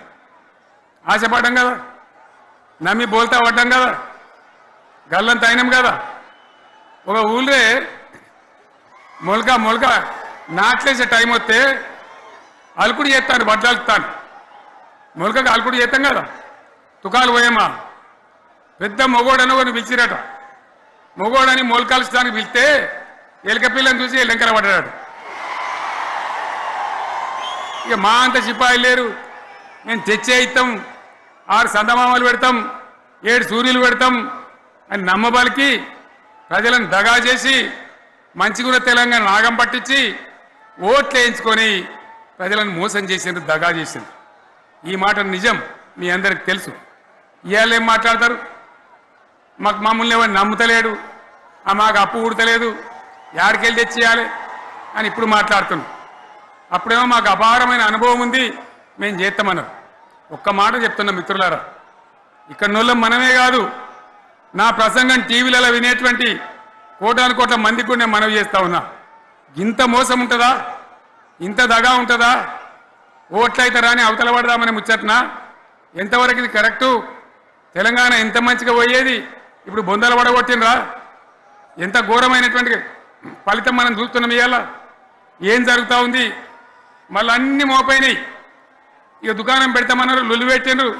ఆశపడ్డాం కదా, నమ్మి బోల్తా పడ్డాం కదా, గల్లంత అయినాం కదా. ఒక ఊళ్ళే మొలక నాట్లేసే టైం వస్తే అలుకుడు చేస్తాను, బడ్డాలుతాను. మొలకకు అలుకుడు చేస్తాం కదా, తుకాలు పోయేమా పెద్ద మొగోడని ఒకరిని పిలిచిరట. మొగోడని మొలకాల్చడానికి పిలిస్తే ఎలుక పిల్లని చూసి ఎల్లంకర పడ్డాడు. ఇక మా అంత సిపాయిలు లేరు, మేము తెచ్చే ఇస్తాం, 6 సందమామలు పెడతాం, 7 సూర్యులు పెడతాం అని నమ్మబలికి ప్రజలను దగా చేసి మంచిగున్న తెలంగాణ నాగం పట్టించి ఓట్లు వేయించుకొని ప్రజలను మోసం చేసిండ్రు, దగా చేసిండ్రు. ఈ మాట నిజం, మీ అందరికి తెలుసు. ఇవాళ ఏం మాట్లాడతారు? మమ్మల్ని ఎవరు నమ్ముతలేడు, మాకు అప్పు ఉడతలేదు, యాడికెళ్ళి తెచ్చేయాలి అని ఇప్పుడు మాట్లాడుతున్నాం. అప్పుడేమో మాకు అపారమైన అనుభవం ఉంది, మేము చేస్తామన్నారు. ఒక్క మాట చెప్తున్నాం మిత్రులారా, ఇక్కడ నోళ్ళం మనమే కాదు, నా ప్రసంగం టీవీలలో వినేటువంటి కోటాను కోట్ల మందికి కూడా నేను మనవి చేస్తా ఉన్నా. ఇంత మోసం ఉంటుందా? ఇంత దగా ఉంటుందా? ఓట్లయితే రాని అవతల పడదామని ముచ్చట్నా? ఎంతవరకు ఇది కరెక్టు? తెలంగాణ ఎంత మంచిగా పోయేది, ఇప్పుడు బొందలు పడగొట్టినరా? ఎంత ఘోరమైనటువంటి ఫలితం మనం చూస్తున్నాం. ఇవాళ ఏం జరుగుతూ ఉంది? మళ్ళీ అన్ని మోపైనాయి. ఇక దుకాణం పెడతామన్నారు, లొల్లు పెట్టిండ్రు,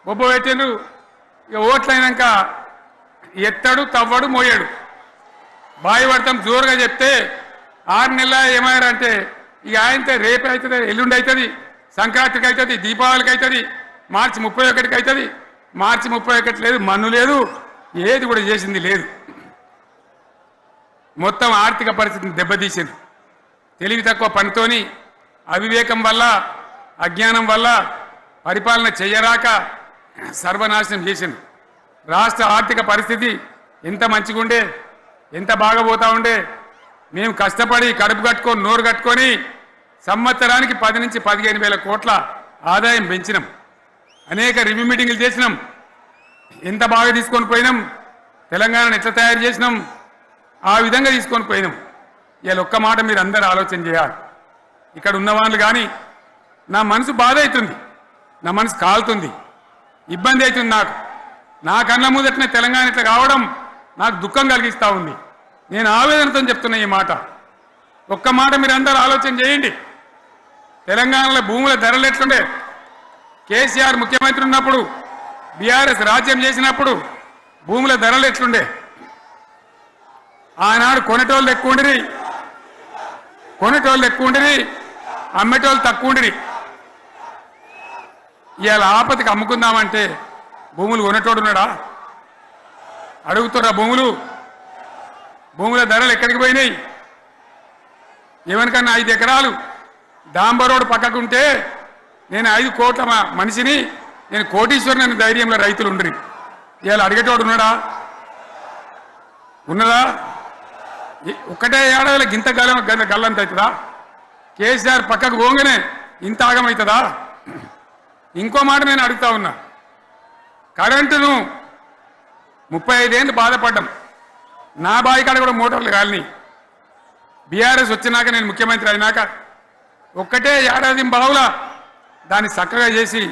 బొబ్బ పెట్టిండ్రు. ఇక ఓట్లయినాక ఎత్తడు, తవ్వడు, మోయాడు. బాయి పడతాం జోరుగా చెప్తే 6 నెలల ఏమయ్యారంటే ఇక ఆయనతో రేపు అవుతుంది, ఎల్లుండి అవుతుంది, సంక్రాంతికి అవుతుంది, దీపావళికి అవుతుంది, మార్చి 31కి అవుతుంది. మార్చి 31 లేదు, మన్ను లేదు, ఏది కూడా చేసింది లేదు. మొత్తం ఆర్థిక పరిస్థితిని దెబ్బతీసింది. తెలివి తక్కువ పనితోని, అవివేకం వల్ల, అజ్ఞానం వల్ల పరిపాలన చెయ్యరాక సర్వనాశనం చేసింది. రాష్ట్ర ఆర్థిక పరిస్థితి ఎంత మంచిగా ఉండే, ఎంత బాగా పోతా ఉండే. మేము కష్టపడి కడుపు కట్టుకొని నోరు కట్టుకొని సంవత్సరానికి 10 నుంచి 15 వేల కోట్ల ఆదాయం పెంచినాం. అనేక రివ్యూ మీటింగులు చేసినాం. ఎంత బాగా తీసుకొని పోయినాం, తెలంగాణను ఎట్లా తయారు చేసినాం, ఆ విధంగా తీసుకొని పోయినాం. ఇలా ఒక్క మాట మీరు అందరూ ఆలోచన చేయాలి. ఇక్కడ ఉన్న వాళ్ళు కానీ నా మనసు బాధ అవుతుంది, నా మనసు కాలుతుంది, ఇబ్బంది అవుతుంది. నా కళ్ళ ముందటనే తెలంగాణ ఇట్లా కావడం నాకు దుఃఖం కలిగిస్తూ ఉంది. నేను ఆవేదనతో చెప్తున్నా ఈ మాట. ఒక్క మాట మీరు అందరూ ఆలోచన చేయండి. తెలంగాణలో భూముల ధరలు ఎట్లుండే? కేసీఆర్ ముఖ్యమంత్రి ఉన్నప్పుడు, బీఆర్ఎస్ రాజ్యం చేసినప్పుడు భూముల ధరలు ఎట్లుండే? ఆనాడు కొనేటోళ్ళు ఎక్కువ ఉండిరి, అమ్మేటోళ్ళు తక్కువ ఉండిరి. ఇవాళ ఆపతికి అమ్ముకుందామంటే భూములు కొనేటోడున్నాడా? అడుగుతున్నా భూముల ధరలు ఎక్కడికి పోయినాయి? ఎవరికన్నా 5 ఎకరాలు డాంబర్ పక్కకుంటే నేను 5 కోట్ల మనిషిని, నేను కోటీశ్వరుని అనే ధైర్యంలో రైతులు ఉండరు. ఇవాళ అడిగేటోడు ఉన్నదా? ఒక్కటే ఏడాదిలో గింత గల్లంత అవుతుందా? కేసీఆర్ పక్కకు పోగానే ఇంత ఆగమవుతుందా? ఇంకో మాట నేను అడుగుతా ఉన్నా. కరెంటును 35 ఏళ్ళు బాధపడ్డాం. నా బావి కాడ కూడా మోటార్లు కాలినాయి. బీఆర్ఎస్ వచ్చినాక, నేను ముఖ్యమంత్రి అయినాక ఒక్కటే ఏడాది బావులా దాన్ని చక్కగా చేసి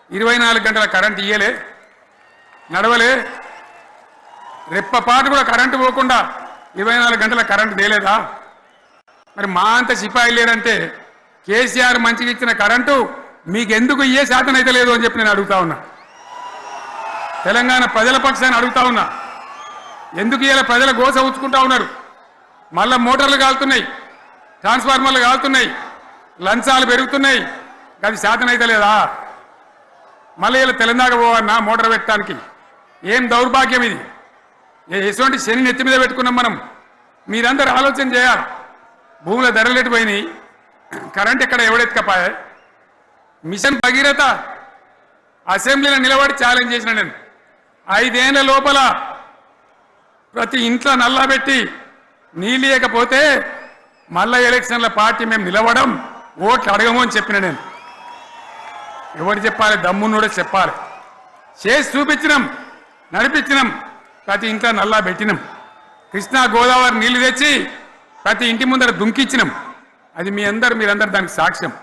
24 గంటల కరెంటు ఇయ్యలే, నడవలే. రెప్పపాటు కూడా కరెంటు పోకుండా 24 గంటల కరెంటు తేలేదా? మరి మా అంత సిపాయిలు లేరంటే కేసీఆర్ మంచిగా ఇచ్చిన కరెంటు మీకెందుకు ఇయ్యే శాతం అయితే లేదు అని చెప్పి నేను అడుగుతా ఉన్నా. తెలంగాణ ప్రజల పక్షాన్ని అడుగుతా ఉన్నా. ఎందుకు ఇలా ప్రజల గోస ఉంచుకుంటా ఉన్నారు? మళ్ళా మోటార్లు కాలుతున్నాయి, ట్రాన్స్ఫార్మర్లు కాలుతున్నాయి, లంచాలు పెరుగుతున్నాయి. అది శాతం అయితే లేదా? మళ్ళీ ఇలా తెలంగాణ పోవన్నా మోటార్ పెట్టడానికి? ఏం దౌర్భాగ్యం ఇది! ఎటువంటి శని నెత్తి మీద పెట్టుకున్నాం మనం. మీరందరూ ఆలోచన చేయాలి. భూముల ధరలు ఎటుపోయినాయి, కరెంట్ ఎక్కడ ఎవడెత్తుకపోయా? మిషన్ భగీరథ అసెంబ్లీలో నిలబడి ఛాలెంజ్ చేసిన నేను. 5 ఏళ్ల లోపల ప్రతి ఇంట్లో నల్లా పెట్టి నీళ్ళు ఇవ్వకపోతే మళ్ళా ఎలక్షన్ల పార్టీ మేము నిలవడం, ఓట్లు అడగము అని చెప్పిన నేను. ఎవరు చెప్పాలి? దమ్మున్నోడే చెప్పాలి. చేసి చూపించినాం, నడిపించినాం. ప్రతి ఇంట్లో నల్లా పెట్టినాం. కృష్ణా గోదావరి నీళ్లు తెచ్చి ప్రతి ఇంటి ముందర దుంకిచ్చినాం. అది మీరందరూ దానికి సాక్ష్యం.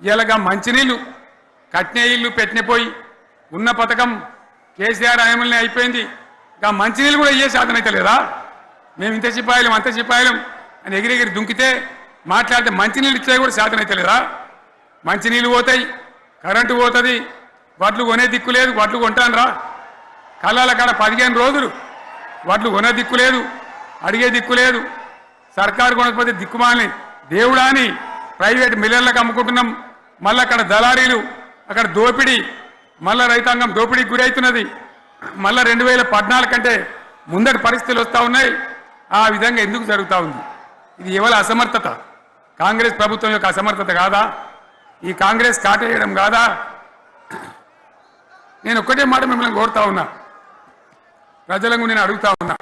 ఇలాగా మంచినీళ్ళు కట్నే ఇల్లు పెట్టినపోయి ఉన్న పథకం కేసీఆర్ హయాంలోనే అయిపోయింది. ఇంకా మంచినీళ్ళు కూడా ఇయ్యే శాతం అయితే లేదా? మేము ఇంత సిపాయిలం అంత సిపాయిలం అని ఎగిరెగిరి దుంకితే మాట్లాడితే మంచినీళ్ళు ఇచ్చే కూడా శాతం అయితే లేదా? మంచినీళ్ళు పోతాయి, కరెంటు పోతుంది, వడ్లు కొనే దిక్కు లేదు. వడ్లు కొంటానరా? కళ్ళాల కాడ 15 రోజులు వడ్లు కొనే దిక్కు లేదు, అడిగే దిక్కు లేదు. సర్కారు కొనకపోతే దిక్కుమాలని దేవుడా అని ప్రైవేట్ మిల్లర్లకు అమ్ముకుంటున్నాం. మళ్ళీ అక్కడ దళారీలు, అక్కడ దోపిడీ, మళ్ళీ రైతాంగం దోపిడీకి గురి అవుతున్నది. మళ్ళీ 2014 కంటే ముందటి పరిస్థితులు వస్తూ ఉన్నాయి. ఆ విధంగా ఎందుకు జరుగుతూ ఉంది? ఇది ఎవరి అసమర్థత? కాంగ్రెస్ ప్రభుత్వం యొక్క అసమర్థత కాదా? ఈ కాంగ్రెస్ కాటేయడం కాదా? నేను ఒక్కటే మాట మిమ్మల్ని కోరుతా ఉన్నా, ప్రజలకు నేను అడుగుతా ఉన్నా.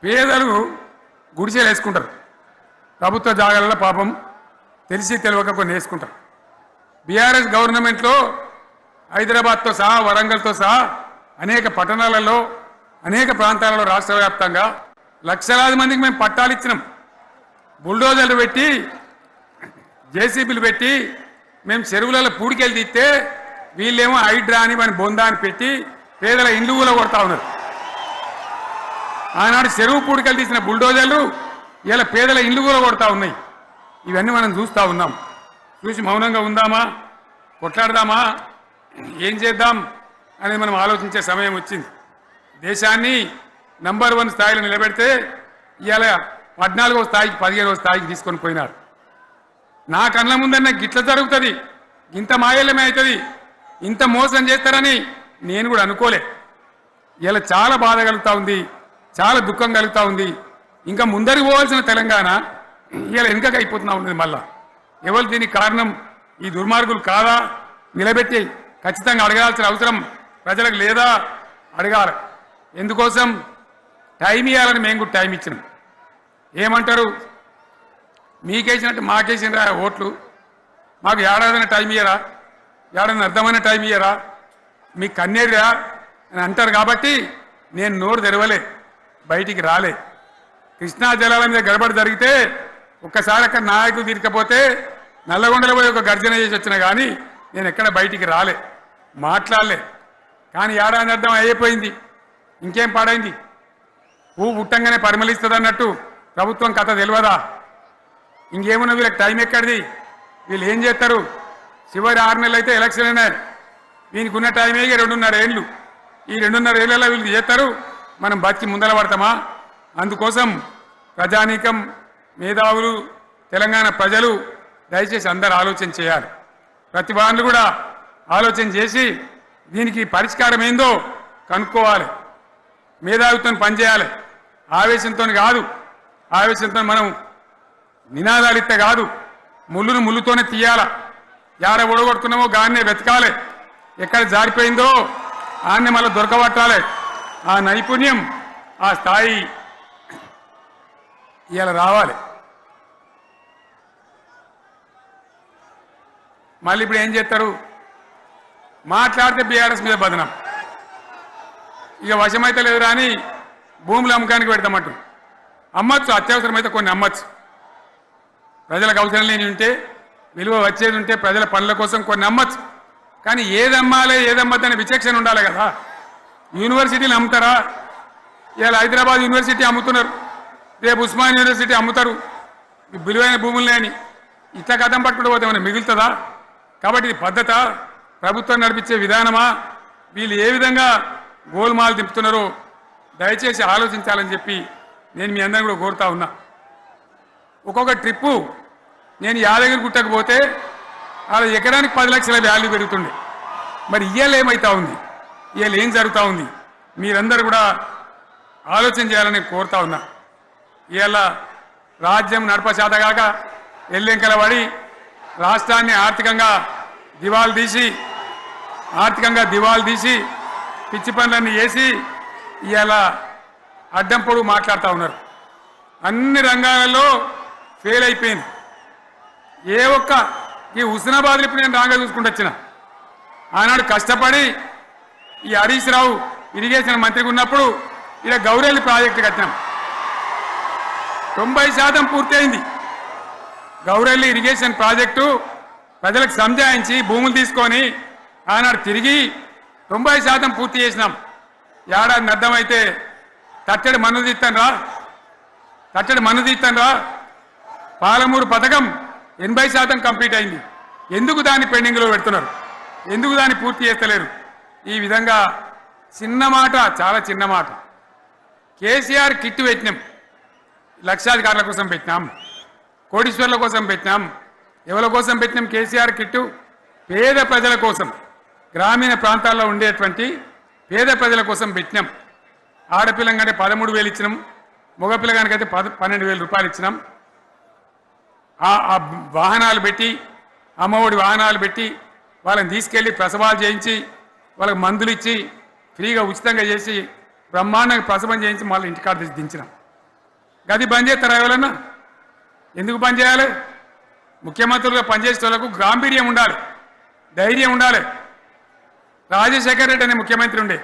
పేదలు గుడిసెలు వేసుకుంటారు, ప్రభుత్వ జాగాలలో పాపం తెలిసి తెలియక కొన్ని వేసుకుంటారు. బీఆర్ఎస్ గవర్నమెంట్లో హైదరాబాద్తో సహా, వరంగల్తో సహా అనేక పట్టణాలలో, అనేక ప్రాంతాలలో రాష్ట్ర వ్యాప్తంగా లక్షలాది మందికి మేము పట్టాలు ఇచ్చినాం. బుల్డోజర్లు పెట్టి, జేసీబీలు పెట్టి మేము చెరువులలో పూడికెళ్ళి తీస్తే వీళ్ళేమో హైడ్రా అని మన బొందా అని పెట్టి పేదల ఇండ్లు కూడా కొడతా ఉన్నారు. ఆనాడు చెరువు పూడికెళ్ళి తీసిన బుల్డోజర్లు ఇలా పేదల ఇండ్లు కూడా కొడతా ఉన్నాయి. ఇవన్నీ మనం చూస్తూ ఉన్నాం. చూసి మౌనంగా ఉందామా, కొట్లాడదామా, ఏం చేద్దాం అనేది మనం ఆలోచించే సమయం వచ్చింది. దేశాన్ని నంబర్ 1 స్థాయిలో నిలబెడితే ఇవాళ 14వ స్థాయికి 15వ స్థాయికి తీసుకొని పోయినారు. నా కళ్ళ ముందన్న గిట్ల జరుగుతుంది, ఇంత మాయల్యమే అవుతుంది, ఇంత మోసం చేస్తారని నేను కూడా అనుకోలే. ఇలా చాలా బాధ కలుగుతూ ఉంది, చాలా దుఃఖం కలుగుతూ ఉంది. ఇంకా ముందరికి పోవాల్సిన తెలంగాణ ఇలా వెనుకగా అయిపోతున్నా ఉన్నది. మళ్ళా ఎవరు దీనికి కారణం? ఈ దుర్మార్గులు కాదా? నిలబెట్టి ఖచ్చితంగా అడగాల్సిన అవసరం ప్రజలకు లేదా? అడగాలి. ఎందుకోసం? టైం ఇవ్వాలని మేము కూడా టైం ఇచ్చినాం. ఏమంటారు? మీకేసినట్టు మాకేసినరా ఓట్లు, మాకు ఏడాదైనా టైం ఇయ్యరా, ఏడాది అర్థమైన టైం ఇయ్యరా, మీకు కన్నేదిరా అని అంటారు. కాబట్టి నేను నోరు తెరవలే, బయటికి రాలే. కృష్ణా జలాల మీద గడబడి జరిగితే ఒక్కసారి అక్కడ నాయకులు తీరికపోతే నల్లగొండలో పోయి ఒక గర్జన చేసి వచ్చినా కానీ నేను ఎక్కడ బయటికి రాలే, మాట్లాడలే. కానీ ఏడాది అర్థం అయిపోయింది, ఇంకేం పాడైంది? పువ్వు పుట్టంగానే పరిమళిస్తుంది అన్నట్టు ప్రభుత్వం కథ తెలియదా? ఇంకేమున్నా వీళ్ళకి టైం ఎక్కడిది? వీళ్ళు ఏం చేస్తారు? చివరి 6 నెలలు అయితే ఎలక్షన్ అయినాయి. వీనికి ఉన్న టైం 2.5 ఏళ్ళు. ఈ 2.5 ఏళ్ళలో వీళ్ళు చేస్తారు, మనం బతికి ముందర పడతామా? అందుకోసం ప్రజానీకం, మేధావులు, తెలంగాణ ప్రజలు దయచేసి అందరూ ఆలోచన చేయాలి. ప్రతి వాళ్ళు కూడా ఆలోచన చేసి దీనికి పరిష్కారం ఏందో కనుక్కోవాలి. మేధావితో పనిచేయాలి. ఆవేశంతో కాదు. ఆవేశంతో మనం నినాదాలు ఇస్తే కాదు, ముళ్ళును ముళ్ళుతోనే తీయాల. యాడ ఒడగొడుతున్నామో గాన్నే వెతకాలి. ఎక్కడ జారిపోయిందో ఆన్నే మళ్ళీ దొరకబట్టాలి. ఆ నైపుణ్యం, ఆ స్థాయి ఇవాళ రావాలి. మళ్ళీ ఇప్పుడు ఏం చేస్తారు? మాట్లాడితే బీఆర్ఎస్ మీద బదనం. ఇక వశమైతే లేదు రాని భూములు అమ్మకానికి పెడతామంటు. అమ్మచ్చు, అత్యవసరమైతే కొన్ని అమ్మచ్చు. ప్రజలకు అవసరం లేని ఉంటే, విలువ వచ్చేది ఉంటే, ప్రజల పనుల కోసం కొన్ని అమ్మచ్చు. కానీ ఏదమ్మాలి ఏదమ్మద్దనే విచక్షణ ఉండాలి కదా. యూనివర్సిటీలు అమ్ముతారా? ఇవాళ హైదరాబాద్ యూనివర్సిటీ అమ్ముతున్నారు, రేపు ఉస్మాన్ యూనివర్సిటీ అమ్ముతారు. విలువైన భూములు లేని ఇట్లా కథం పట్టుకుంటూ పోతే ఏమైనా మిగులుతుందా? కాబట్టి ఇది పద్ధత, ప్రభుత్వం నడిపించే విధానమా? వీళ్ళు ఏ విధంగా గోల్మాలు దింపుతున్నారో దయచేసి ఆలోచించాలని చెప్పి నేను మీ అందరిని కూడా కోరుతా ఉన్నా. ఒక్కొక్క ట్రిప్పు నేను యాదగిరి గుట్టకు పోతే అలా ఎకరానికి 10 లక్షల వాల్యూ పెరుగుతుండే. మరి ఇవాళ ఏమవుతా ఉంది? ఇవాళ ఏం జరుగుతూ ఉంది? మీరందరూ కూడా ఆలోచన చేయాలని కోరుతా ఉన్నా. ఇవాళ రాజ్యం నడపశాతగాక ఎల్లెంకల పడి రాష్ట్రాన్ని ఆర్థికంగా దివాలు తీసి పిచ్చి పనులన్నీ వేసి ఇవాళ అడ్డం పొడుగు మాట్లాడుతూ ఉన్నారు. అన్ని రంగాలలో ఫెయిల్ అయిపోయింది. ఏ ఒక్క ఈ హుస్నాబాద్ ఇప్పుడు నేను రాగా చూసుకుంటూ వచ్చిన ఆనాడు కష్టపడి ఈ హరీష్ రావు ఇరిగేషన్ మంత్రిగా ఉన్నప్పుడు ఇలా గౌరెల్లి ప్రాజెక్టు కట్టినాం. 90% పూర్తయింది. గౌరెల్లి ఇరిగేషన్ ప్రాజెక్టు ప్రజలకు సంజాయించి భూములు తీసుకొని ఆనాడు తిరిగి 90% పూర్తి చేసినాం. ఏడాది అర్థమైతే తట్టడి మన్ను తీస్తాను రా. పాలమూరు పథకం 80% కంప్లీట్ అయింది. ఎందుకు దాన్ని పెండింగ్లో పెడుతున్నారు? ఎందుకు దాన్ని పూర్తి చేస్తలేరు? ఈ విధంగా చిన్న మాట, చాలా చిన్న మాట. కేసీఆర్ కిట్టు పెట్టినాం, లక్షాధికారుల కోసం పెట్టినాం, కోటీశ్వర్ల కోసం పెట్టినాం. ఎవరి కోసం పెట్టినాం కేసీఆర్ కిట్టు? పేద ప్రజల కోసం, గ్రామీణ ప్రాంతాల్లో ఉండేటువంటి పేద ప్రజల కోసం పెట్టినాం. ఆడపిల్లగానే 13,000 ఇచ్చినాం, మగపిల్లగానికైతే 12,000 రూపాయలు ఇచ్చినాం. ఆ వాహనాలు పెట్టి, అమ్మఒడి వాహనాలు పెట్టి వాళ్ళని తీసుకెళ్ళి ప్రసవాలు చేయించి వాళ్ళకి మందులు ఇచ్చి ఫ్రీగా ఉచితంగా చేసి బ్రహ్మాండంగా ప్రసవం చేయించి మళ్ళీ ఇంటికాడ తెచ్చి దించినాం. గది బంద్ చేస్తారా ఎవరన్నా? ఎందుకు బంద్ చేయాలి? ముఖ్యమంత్రులుగా పనిచేసే వాళ్ళకు గాంభీర్యం ఉండాలి, ధైర్యం ఉండాలి. రాజశేఖర్ రెడ్డి అనే ముఖ్యమంత్రి ఉండే,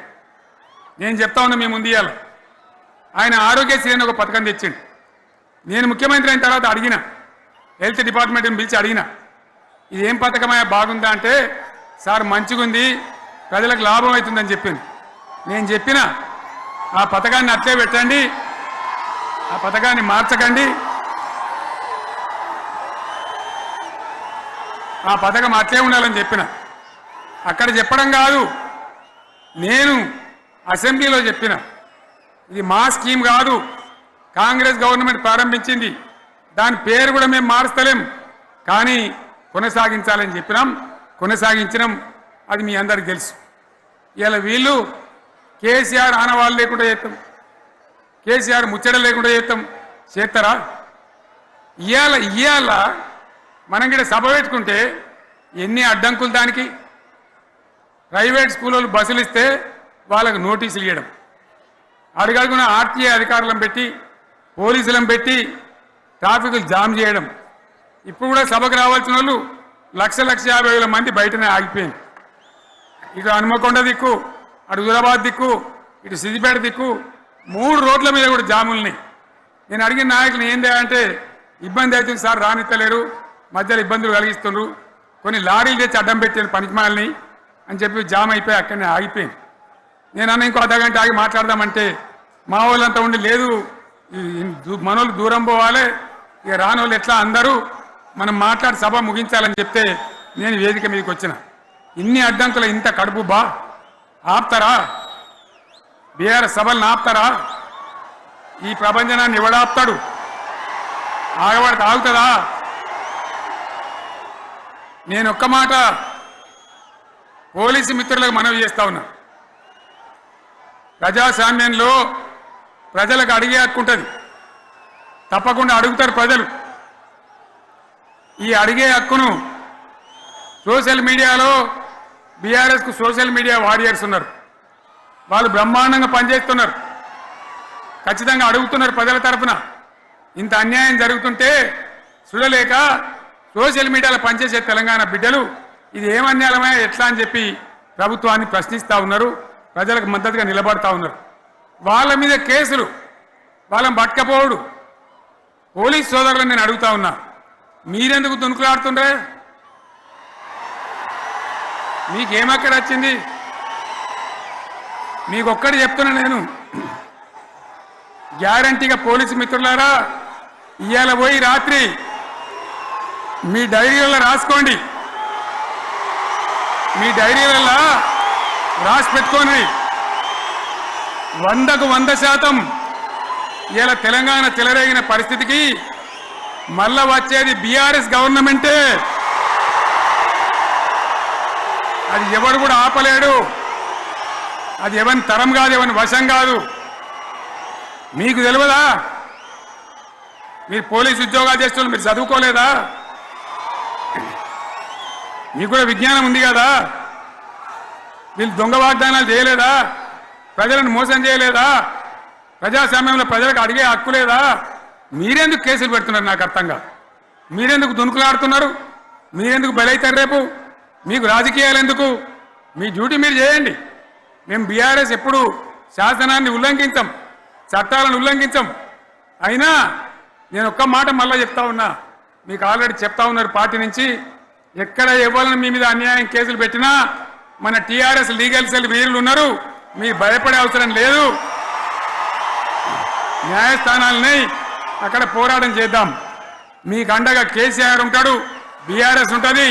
నేను చెప్తా ఉన్నా మీ ముందు ఇయ్యాల. ఆయన ఆరోగ్యశ్రీ అని ఒక పథకం తెచ్చిండు. నేను ముఖ్యమంత్రి అయిన తర్వాత అడిగిన, హెల్త్ డిపార్ట్మెంట్ని పిలిచి అడిగిన, ఇది ఏం పథకమయ్యా బాగుందా అంటే, సార్ మంచిగుంది, ప్రజలకు లాభం అవుతుందని చెప్పింది. నేను చెప్పిన ఆ పథకాన్ని అట్లే పెట్టండి, ఆ పథకాన్ని మార్చకండి, ఆ పథకం అట్లే ఉండాలని చెప్పిన. అక్కడ చెప్పడం కాదు, నేను అసెంబ్లీలో చెప్పిన. ఇది మా స్కీమ్ కాదు, కాంగ్రెస్ గవర్నమెంట్ ప్రారంభించింది, దాని పేరు కూడా మేము మారుస్తలేం, కానీ కొనసాగించాలని చెప్పినాం, కొనసాగించినాం. అది మీ అందరికి తెలుసు. ఇలా వీళ్ళు కేసీఆర్ ఆనవాళ్ళు లేకుండా చేస్తాం, కేసీఆర్ ముచ్చట లేకుండా చేస్తారా? ఇవాళ మనం కూడా సభ పెట్టుకుంటే ఎన్ని అడ్డంకులు దానికి. ప్రైవేట్ స్కూళ్ళు బస్సులు ఇస్తే వాళ్ళకు నోటీసులు ఇవ్వడం, అడుగడుగున ఆర్టీఏ అధికారులను పెట్టి పోలీసులను పెట్టి ట్రాఫిక్లు జామ్ చేయడం. ఇప్పుడు కూడా సభకు రావాల్సిన వాళ్ళు 1,50,000 మంది బయటనే ఆగిపోయింది. ఇటు హనుమకొండ దిక్కు, అటు హుజరాబాద్ దిక్కు, ఇటు సిద్దిపేట దిక్కు 3 రోడ్ల మీద కూడా జాములున్నాయి. నేను అడిగిన నాయకులు ఏంది అంటే, ఇబ్బంది అవుతుంది సార్, రానిత్తలేరు, మధ్యలో ఇబ్బందులు కలిగిస్తున్నారు, కొన్ని లారీలు తెచ్చి అడ్డం పెట్టారు పనికిమాలని అని చెప్పి జామ్ అయిపోయి అక్కడనే ఆగిపోయింది. నేను అన్న ఇంకో అర్ధగంట ఆగి మాట్లాడదామంటే మా వాళ్ళంతా ఉండి, లేదు మనోళ్ళు దూరం పోవాలి, ఇక రానోళ్ళు ఎట్లా అందరూ మనం మాట్లాడి సభ ముగించాలని చెప్తే నేను వేదిక మీదకి వచ్చిన. ఇన్ని అడ్డంకులు, ఇంత కడుపు ఆపుతారా? బీఆర్ఎస్ సభలను ఆపుతారా? ఈ ప్రపంచనాన్ని ఎవడాపుతాడు? ఆగబడితే ఆగుతుందా? నేను ఒక్క మాట పోలీసు మిత్రులకు మనవి చేస్తా ఉన్నా. ప్రజాస్వామ్యంలో ప్రజలకు అడిగే హక్కు ఉంటుంది, తప్పకుండా అడుగుతారు ప్రజలు. ఈ అడిగే హక్కును సోషల్ మీడియాలో బీఆర్ఎస్కు సోషల్ మీడియా వారియర్స్ ఉన్నారు, వాళ్ళు బ్రహ్మాండంగా పనిచేస్తున్నారు, ఖచ్చితంగా అడుగుతున్నారు ప్రజల తరఫున. ఇంత అన్యాయం జరుగుతుంటే చూడలేక సోషల్ మీడియాలో పనిచేసే తెలంగాణ బిడ్డలు ఇది ఏమన్యాయమే ఎట్లా అని చెప్పి ప్రభుత్వాన్ని ప్రశ్నిస్తూ ఉన్నారు, ప్రజలకు మద్దతుగా నిలబడతా ఉన్నారు. వాళ్ళ మీద కేసులు, వాళ్ళని పట్టకపోవడు. పోలీస్ సోదరులను నేను అడుగుతా ఉన్నా, మీరెందుకు దునుకులాడుతుండ్రే? మీకేమక్కడ వచ్చింది? మీకు ఒక్కటి చెప్తున్నా నేను, గ్యారంటీగా పోలీసు మిత్రులారా, ఇవాళ పోయి రాత్రి మీ డైరీలలో రాసుకోండి, మీ డైరీలలో రాసి పెట్టుకోండి. 100కు 100% ఇలా తెలంగాణ చెలరేగిన పరిస్థితికి మళ్ళా వచ్చేది బీఆర్ఎస్ గవర్నమెంటే. అది ఎవరు కూడా ఆపలేడు, అది ఎవరి తరం కాదు, ఎవరి వశం కాదు. మీకు తెలియదా? మీరు పోలీసు ఉద్యోగాలు చేస్తున్నారు, మీరు చదువుకోలేదా? మీకు కూడా విజ్ఞానం ఉంది కదా? వీళ్ళు దొంగ వాగ్దానాలు చేయలేదా? ప్రజలను మోసం చేయలేదా? ప్రజాస్వామ్యంలో ప్రజలకు అడిగే హక్కు లేదా? మీరెందుకు కేసులు పెడుతున్నారు? నాకు అర్థం కాదు. మీరెందుకు దునుకులాడుతున్నారు? మీరెందుకు బలైతారు? రేపు మీకు రాజకీయాలు ఎందుకు? మీ డ్యూటీ మీరు చేయండి. మేము బీఆర్ఎస్ ఎప్పుడు శాసనాన్ని ఉల్లంఘించాం, చట్టాలను ఉల్లంఘించాం. అయినా నేను ఒక్క మాట మళ్ళీ చెప్తా ఉన్నా, మీకు ఆల్రెడీ చెప్తా ఉన్నారు పార్టీ నుంచి, ఎక్కడ ఎవరిని మీ మీద అన్యాయం కేసులు పెట్టినా మన టీఆర్ఎస్ లీగల్ సెల్ వీరులు ఉన్నారు, మీరు భయపడే అవసరం లేదు. న్యాయస్థానాలని అక్కడ పోరాటం చేద్దాం. మీకు అండగా కేసీఆర్ ఉంటాడు, బీఆర్ఎస్ ఉంటుంది,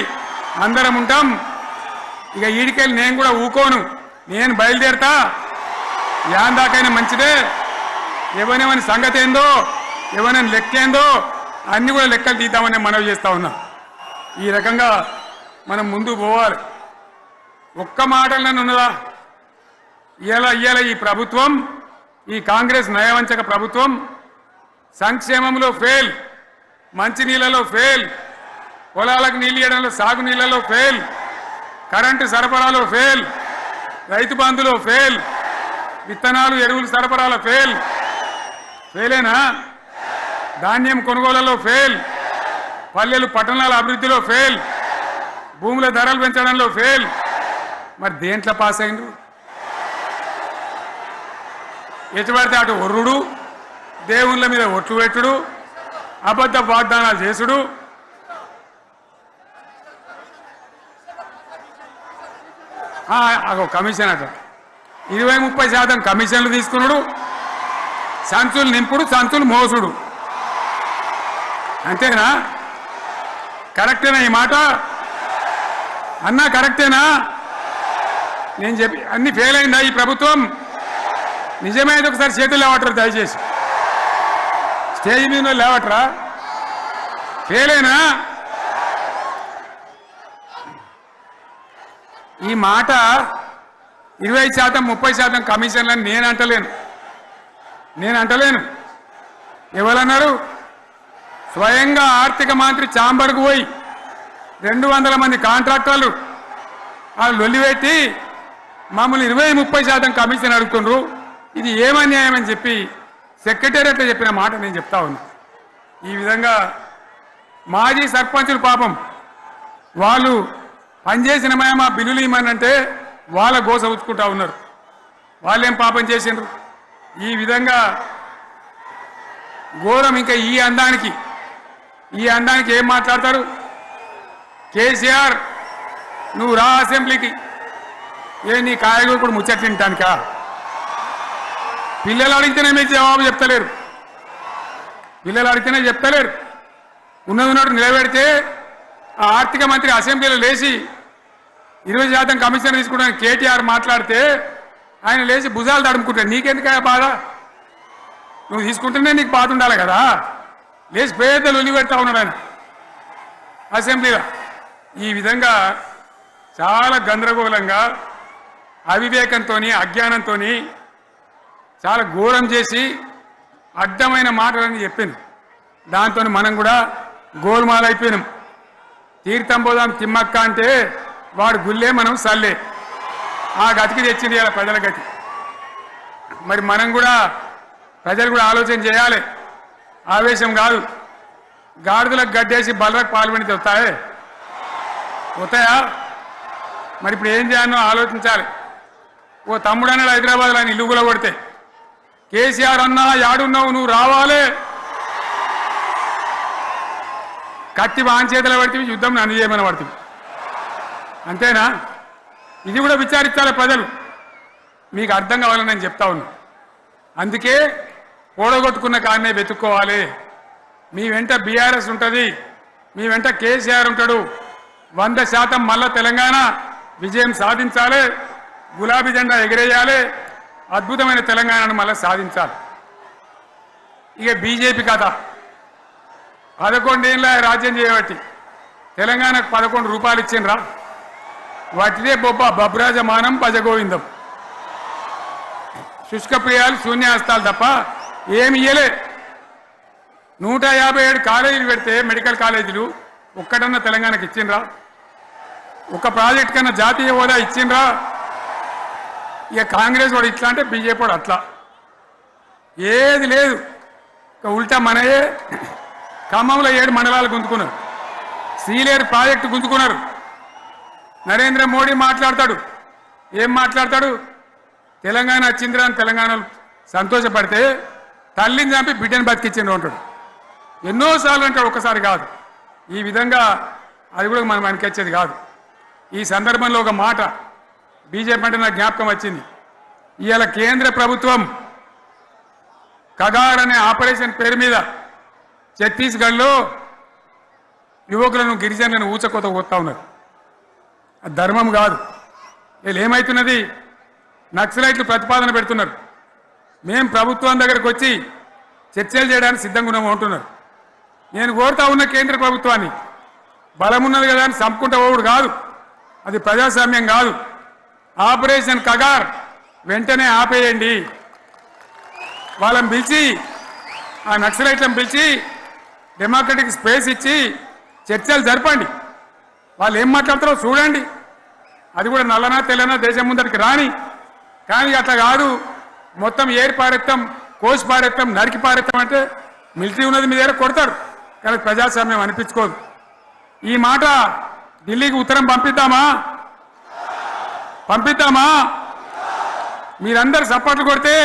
అందరం ఉంటాం. ఇక ఈడికెళ్ళి నేను కూడా ఊకోను, నేను బయలుదేరతా. యాన్ దాకైనా మంచిదే. ఎవరెవరి సంగతి ఏందో, ఎవరైనా లెక్క ఏందో అన్ని కూడా లెక్కలు తీద్దామని మనవి చేస్తా ఉన్నా. ఈ రకంగా మనం ముందు పోవాలి. ఒక్క మాటలను ఉన్నదా? ఇవాళ ఈ ప్రభుత్వం, ఈ కాంగ్రెస్ నయవంచక ప్రభుత్వం సంక్షేమంలో ఫెయిల్, మంచినీళ్ళలో ఫెయిల్, పొలాలకు నీళ్ళు ఇవ్వడంలో, సాగు నీళ్లలో ఫెయిల్, కరెంటు సరఫరాలో ఫెయిల్, రైతు బంధులో ఫెయిల్, విత్తనాలు ఎరువులు సరఫరాలో ఫెయిల్. ఫెయిలేనా? ధాన్యం కొనుగోళ్లలో ఫెయిల్, పల్లెలు పట్టణాల అభివృద్ధిలో ఫెయిల్, భూముల ధరలు పెంచడంలో ఫెయిల్. మరి దేంట్లో పాస్ అయిండు? ఎటు పడితే అటు ఒర్రుడు, దేవుళ్ళ మీద ఒట్లు పెట్టుడు, అబద్ధ వాగ్దానాలు చేసుడు. కమిషన్ అట 20-30% కమిషన్లు తీసుకున్నాడు, సంచులు నింపుడు, సంచులు మోసుడు. అంతేనా? కరెక్టేనా ఈ మాట? అన్నా కరెక్టేనా? నేను చెప్పి అన్ని ఫెయిల్ అయిందా ఈ ప్రభుత్వం? నిజమైతే ఒకసారి చేతులు లేవటరు దయచేసి, స్టేజ్ మీద లేవటరా? ఫెయిలేనా? ఈ మాట 20%, 30% కమిషన్లని నేను అంటలేను. ఎవరన్నారు? స్వయంగా ఆర్థిక మంత్రి చాంబర్కు పోయి 200 మంది కాంట్రాక్టర్లు వాళ్ళు లొల్లిపెట్టి మమ్మల్ని 20-30% కమిషన్ అడుగుతుండ్రు, ఇది ఏమన్యాయం అని చెప్పి సెక్రటేరియట్లో చెప్పిన మాట నేను చెప్తా ఉన్నా. ఈ విధంగా మాజీ సర్పంచులు పాపం వాళ్ళు పనిచేసిన మా బిల్లులు ఇవ్వమనంటే వాళ్ళ గోస ఉచ్చుకుంటా ఉన్నారు. వాళ్ళేం పాపం చేసిండ్రు? ఈ విధంగా ఘోరం. ఇంకా ఈ అందానికి ఏం మాట్లాడతారు? కేసీఆర్ నువ్వు రా అసెంబ్లీకి, నీ కాయగూరు ముచ్చట్లు తింటానికా? పిల్లలు అడిగితేనే మీరు జవాబు చెప్తలేరు, ఉన్నట్టు నిలబెడితే ఆ ఆర్థిక మంత్రి అసెంబ్లీలో లేచి 20% కమిషన్ తీసుకుంటాను కేటీఆర్ మాట్లాడితే ఆయన లేచి భుజాలు తడుముకుంటాడు. నీకెందుకు బాధ? నువ్వు తీసుకుంటేనే నీకు బాధ ఉండాలి కదా. లేచి పేదలు ఉల్లి పెడతా ఉన్నాడు ఆయన అసెంబ్లీలో. ఈ విధంగా చాలా గందరగోళంగా అవివేకంతో అజ్ఞానంతో చాలా ఘోరం చేసి అడ్డమైన మాటలని చెప్పింది. దాంతో మనం కూడా గోల్మాలైపోయినాం. తీర్థం పోదాం తిమ్మక్క అంటే వాడు గుల్లే మనం సల్లే. ఆ గతికి తెచ్చింది ఇలా ప్రజల గతి. మరి మనం కూడా ప్రజలు కూడా ఆలోచన చేయాలి. ఆవేశం కాదు. గాడిదలకు గడ్డేసి బలరకు పాల్పడితే వస్తాయా? మరి ఇప్పుడు ఏం చేయాలో ఆలోచించాలి. ఓ తమ్ముడు అన్నాడు హైదరాబాద్లో ఆయన ఇల్లు కూడా కొడితే, కేసీఆర్ అన్నా యాడున్నావు నువ్వు రావాలి, కత్తి వాంచేతలు పడితే యుద్ధం నన్ను చేయమని పడుతుంది. అంతేనా? ఇది కూడా విచారించాలి ప్రజలు. మీకు అర్థం కావాలని నేను చెప్తా ఉన్నా. అందుకే ఓడగొట్టుకున్న కాడనే వెతుక్కోవాలి. మీ వెంట బీఆర్ఎస్ ఉంటుంది, మీ వెంట కేసీఆర్ ఉంటాడు. 100% మళ్ళా తెలంగాణ విజయం సాధించాలి, గులాబీ జెండా ఎగిరేయాలి, అద్భుతమైన తెలంగాణను మళ్ళీ సాధించాలి. ఇక బీజేపీ కథ 11 ఏళ్ళ రాజ్యం చేయబట్టి తెలంగాణకు 11 రూపాయలు ఇచ్చిండ్రా? వాటిదే బబ్రాజమానం భజగోవిందం, శుష్క ప్రియాలు శూన్యాస్తాలు తప్ప ఏమి ఇయ్యలే. 157 కాలేజీలు పెడితే మెడికల్ కాలేజీలు ఒక్కటన్నా తెలంగాణకు ఇచ్చిండ్రా? ఒక ప్రాజెక్ట్ కన్నా జాతీయ హోదా ఇచ్చిండ్రా? ఇక కాంగ్రెస్ వాడు ఇట్లా అంటే బీజేపీ వాడు అట్లా, ఏది లేదు. ఇక ఉల్టా మనయే ఖమ్మంలో 7 మండలాలు గుంజుకున్నారు, సీలేరు ప్రాజెక్టు గుంజుకున్నారు. నరేంద్ర మోడీ మాట్లాడతాడు, ఏం మాట్లాడతాడు? తెలంగాణ వచ్చిందిరా అని తెలంగాణలో సంతోషపడితే తల్లిని చంపి బిడ్డను బతికిచ్చిండ్రు అంటాడు. ఎన్నోసార్లు అంటాడు, ఒక్కసారి కాదు. ఈ విధంగా అది కూడా మనం అనిపించేది కాదు. ఈ సందర్భంలో ఒక మాట బీజేపీ అంటే నాకు జ్ఞాపకం వచ్చింది. ఇవాళ కేంద్ర ప్రభుత్వం కగార్ అనే ఆపరేషన్ పేరు మీద ఛత్తీస్గఢ్లో యువకులను గిరిజనులను ఊచకోత కొత్తా ఉన్నారు. అది ధర్మం కాదు. వీళ్ళు ఏమవుతున్నది? నక్సలైట్లు ప్రతిపాదన పెడుతున్నారు, మేము ప్రభుత్వం దగ్గరకు వచ్చి చర్చలు చేయడానికి సిద్ధంగా ఉన్నాము అంటున్నారు. నేను కోరుతా ఉన్న కేంద్ర ప్రభుత్వాన్ని, బలమున్నది కదా అని చంపుకుంటా పోవుడు కాదు, అది ప్రజాస్వామ్యం కాదు. ఆపరేషన్ కగార్ వెంటనే ఆపేయండి. వాళ్ళని పిలిచి, ఆ నక్సలైట్లను పిలిచి డెమోక్రటిక్ స్పేస్ ఇచ్చి చర్చలు జరపండి. వాళ్ళు ఏం మాట్లాడతారో చూడండి. అది కూడా నల్లనా తెల్లనా దేశం ముందరికి రాని. కానీ అట్లా కాదు, మొత్తం ఏరి పారెత్తాం, కోసి పారెత్తాం, నరికి పారెత్తాం అంటే మిలిటరీ ఉన్నది మీ దగ్గర కొడతారు. కానీ ప్రజాస్వామ్యం అనిపించుకోదు. ఈ మాట ఢిల్లీకి ఉత్తరం పంపిద్దామా? మీరందరూ సపోర్ట్లు కొడితే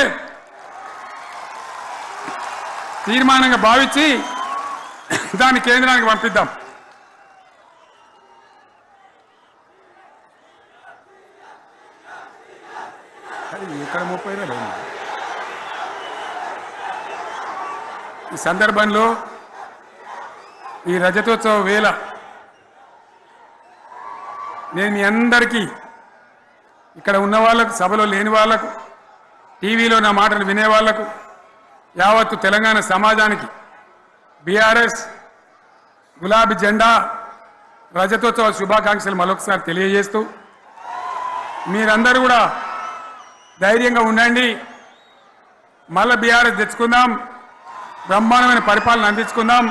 తీర్మానంగా భావించి దాన్ని కేంద్రానికి పంపిద్దాం. ఇక్కడ 30 ఈ సందర్భంలో ఈ రజతోత్సవ వేళ నేను మీ అందరికీ, ఇక్కడ ఉన్న వాళ్ళకు, సభలో లేని వాళ్లకు, టీవీలో నా మాటలు వినే వాళ్లకు, యావత్తు తెలంగాణ సమాజానికి బీఆర్ఎస్ గులాబీ జెండా రజతోత్సవ శుభాకాంక్షలు మరొకసారి తెలియజేస్తూ, మీరందరూ కూడా ధైర్యంగా ఉండండి. మళ్ళీ బీఆర్ఎస్ తెచ్చుకుందాం, బ్రహ్మాండమైన పరిపాలన అందించుకుందాం.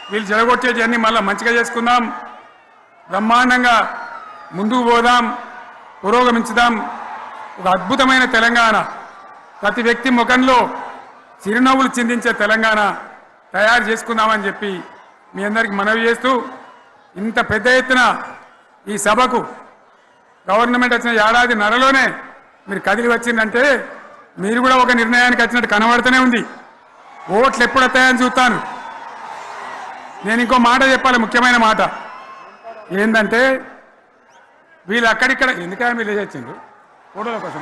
వీళ్ళు జరగొట్టేటివన్నీ మళ్ళీ మంచిగా చేసుకుందాం, బ్రహ్మాండంగా ముందుకు పోదాం, పురోగమించుదాం. ఒక అద్భుతమైన తెలంగాణ, ప్రతి వ్యక్తి ముఖంలో చిరునవ్వులు చిందించే తెలంగాణ తయారు చేసుకుందామని చెప్పి మీ అందరికీ మనవి చేస్తూ, ఇంత పెద్ద ఎత్తున ఈ సభకు గవర్నమెంట్ వచ్చిన ఏడాది నరలోనే మీరు కదిలి వచ్చిందంటే మీరు కూడా ఒక నిర్ణయానికి వచ్చినట్టు కనబడుతూనే ఉంది. ఓట్లు ఎప్పుడు వస్తాయని చూస్తాను. నేను ఇంకో మాట చెప్పాలి, ముఖ్యమైన మాట ఏంటంటే, వీళ్ళు అక్కడిక్కడ ఎందుకైనా మీరు లేచొచ్చిండ్రు ఫోటోల కోసం.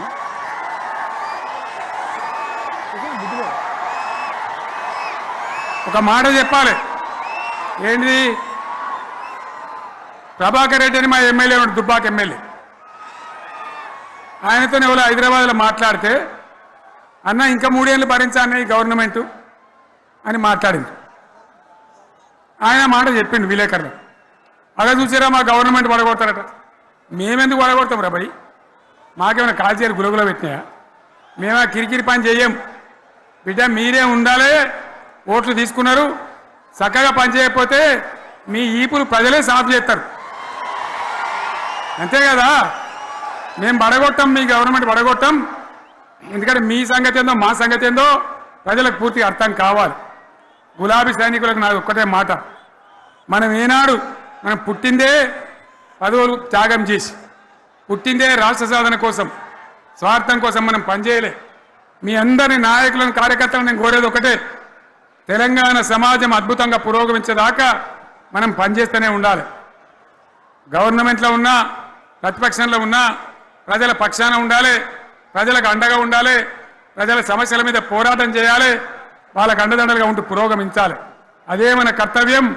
ఒక మాట చెప్పాలి, ఏంటిది? ప్రభాకర్ రెడ్డి అని మా ఎమ్మెల్యే ఉన్నాడు, దుబ్బాక ఎమ్మెల్యే. ఆయనతో ఎవరో హైదరాబాద్లో మాట్లాడితే, అన్న ఇంకా 3 ఏళ్ళు భరించాను ఈ గవర్నమెంటు అని మాట్లాడింది. ఆయన మాట చెప్పిండు విలేకరులు. అలా చూసారా మా గవర్నమెంట్ పడగొడతారట. మేమెందుకు పడగొడతాం రా భయ్? మాకేమైనా కాల్చేరు గులగులో పెట్టినాయా? మేమా కిరికిరి పని చెయ్యం బిడ్డ. మీరే ఉండాలి. ఓట్లు తీసుకున్నారు, చక్కగా పని చేయకపోతే మీ ఈపులు ప్రజలే సాఫ్ చేస్తారు. అంతే కదా? మేము పడగొట్టాం, మీ గవర్నమెంట్ పడగొట్టాం. ఎందుకంటే మీ సంగతి ఏందో మా సంగతి ఏందో ప్రజలకు పూర్తిగా అర్థం కావాలి. గులాబీ సైనికులకు నాది ఒక్కటే మాట, మనం ఏనాడు మనం పుట్టిందే పదవులు త్యాగం చేసి, పుట్టిందే రాష్ట్ర సాధన కోసం, స్వార్థం కోసం మనం పనిచేయలే. మీ అందరి నాయకులను కార్యకర్తలను నేను కోరేది ఒకటే, తెలంగాణ సమాజం అద్భుతంగా పురోగమించేదాకా మనం పనిచేస్తూనే ఉండాలి. గవర్నమెంట్లో ఉన్నా ప్రతిపక్షంలో ఉన్నా ప్రజల పక్షాన ఉండాలి, ప్రజలకు అండగా ఉండాలి, ప్రజల సమస్యల మీద పోరాటం చేయాలి, వాళ్ళకు అండదండలుగా ఉంటూ పురోగమించాలి. అదే మన కర్తవ్యం.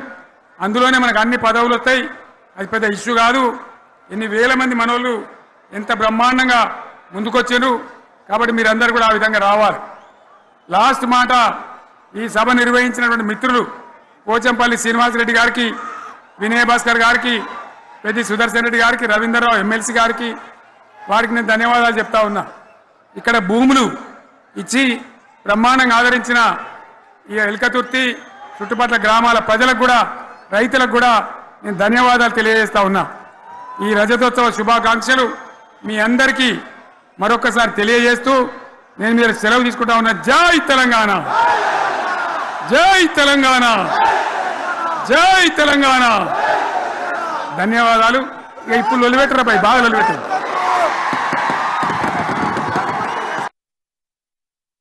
అందులోనే మనకు అన్ని పదవులు వస్తాయి. అది పెద్ద ఇష్యూ కాదు. ఎన్ని వేల మంది మనోళ్ళు ఎంత బ్రహ్మాండంగా ముందుకొచ్చారు. కాబట్టి మీరందరూ కూడా ఆ విధంగా రావాలి. లాస్ట్ మాట, ఈ సభ నిర్వహించినటువంటి మిత్రులు పోచంపల్లి శ్రీనివాసరెడ్డి గారికి, వినయ్ భాస్కర్ గారికి, పెద్ది సుదర్శన్ రెడ్డి గారికి, రవీంద్రరావు ఎమ్మెల్సీ గారికి, వారికి నేను ధన్యవాదాలు చెప్తా ఉన్నా. ఇక్కడ భూములు ఇచ్చి బ్రహ్మాండంగా ఆదరించిన ఈ ఎల్కతుర్తి చుట్టుపక్కల గ్రామాల ప్రజలకు కూడా, రైతులకు కూడా నేను ధన్యవాదాలు తెలియజేస్తా ఉన్నా. ఈ రజతోత్సవ శుభాకాంక్షలు మీ అందరికీ మరొకసారి తెలియజేస్తూ నేను మీరు సెలవు తీసుకుంటా ఉన్నా. జై తెలంగాణ, జై తెలంగాణ, జై తెలంగాణ. ధన్యవాదాలు. ఇక ఇప్పుడు లొలిపెట్టరా పై, బాగా లొలిపెట్టారు.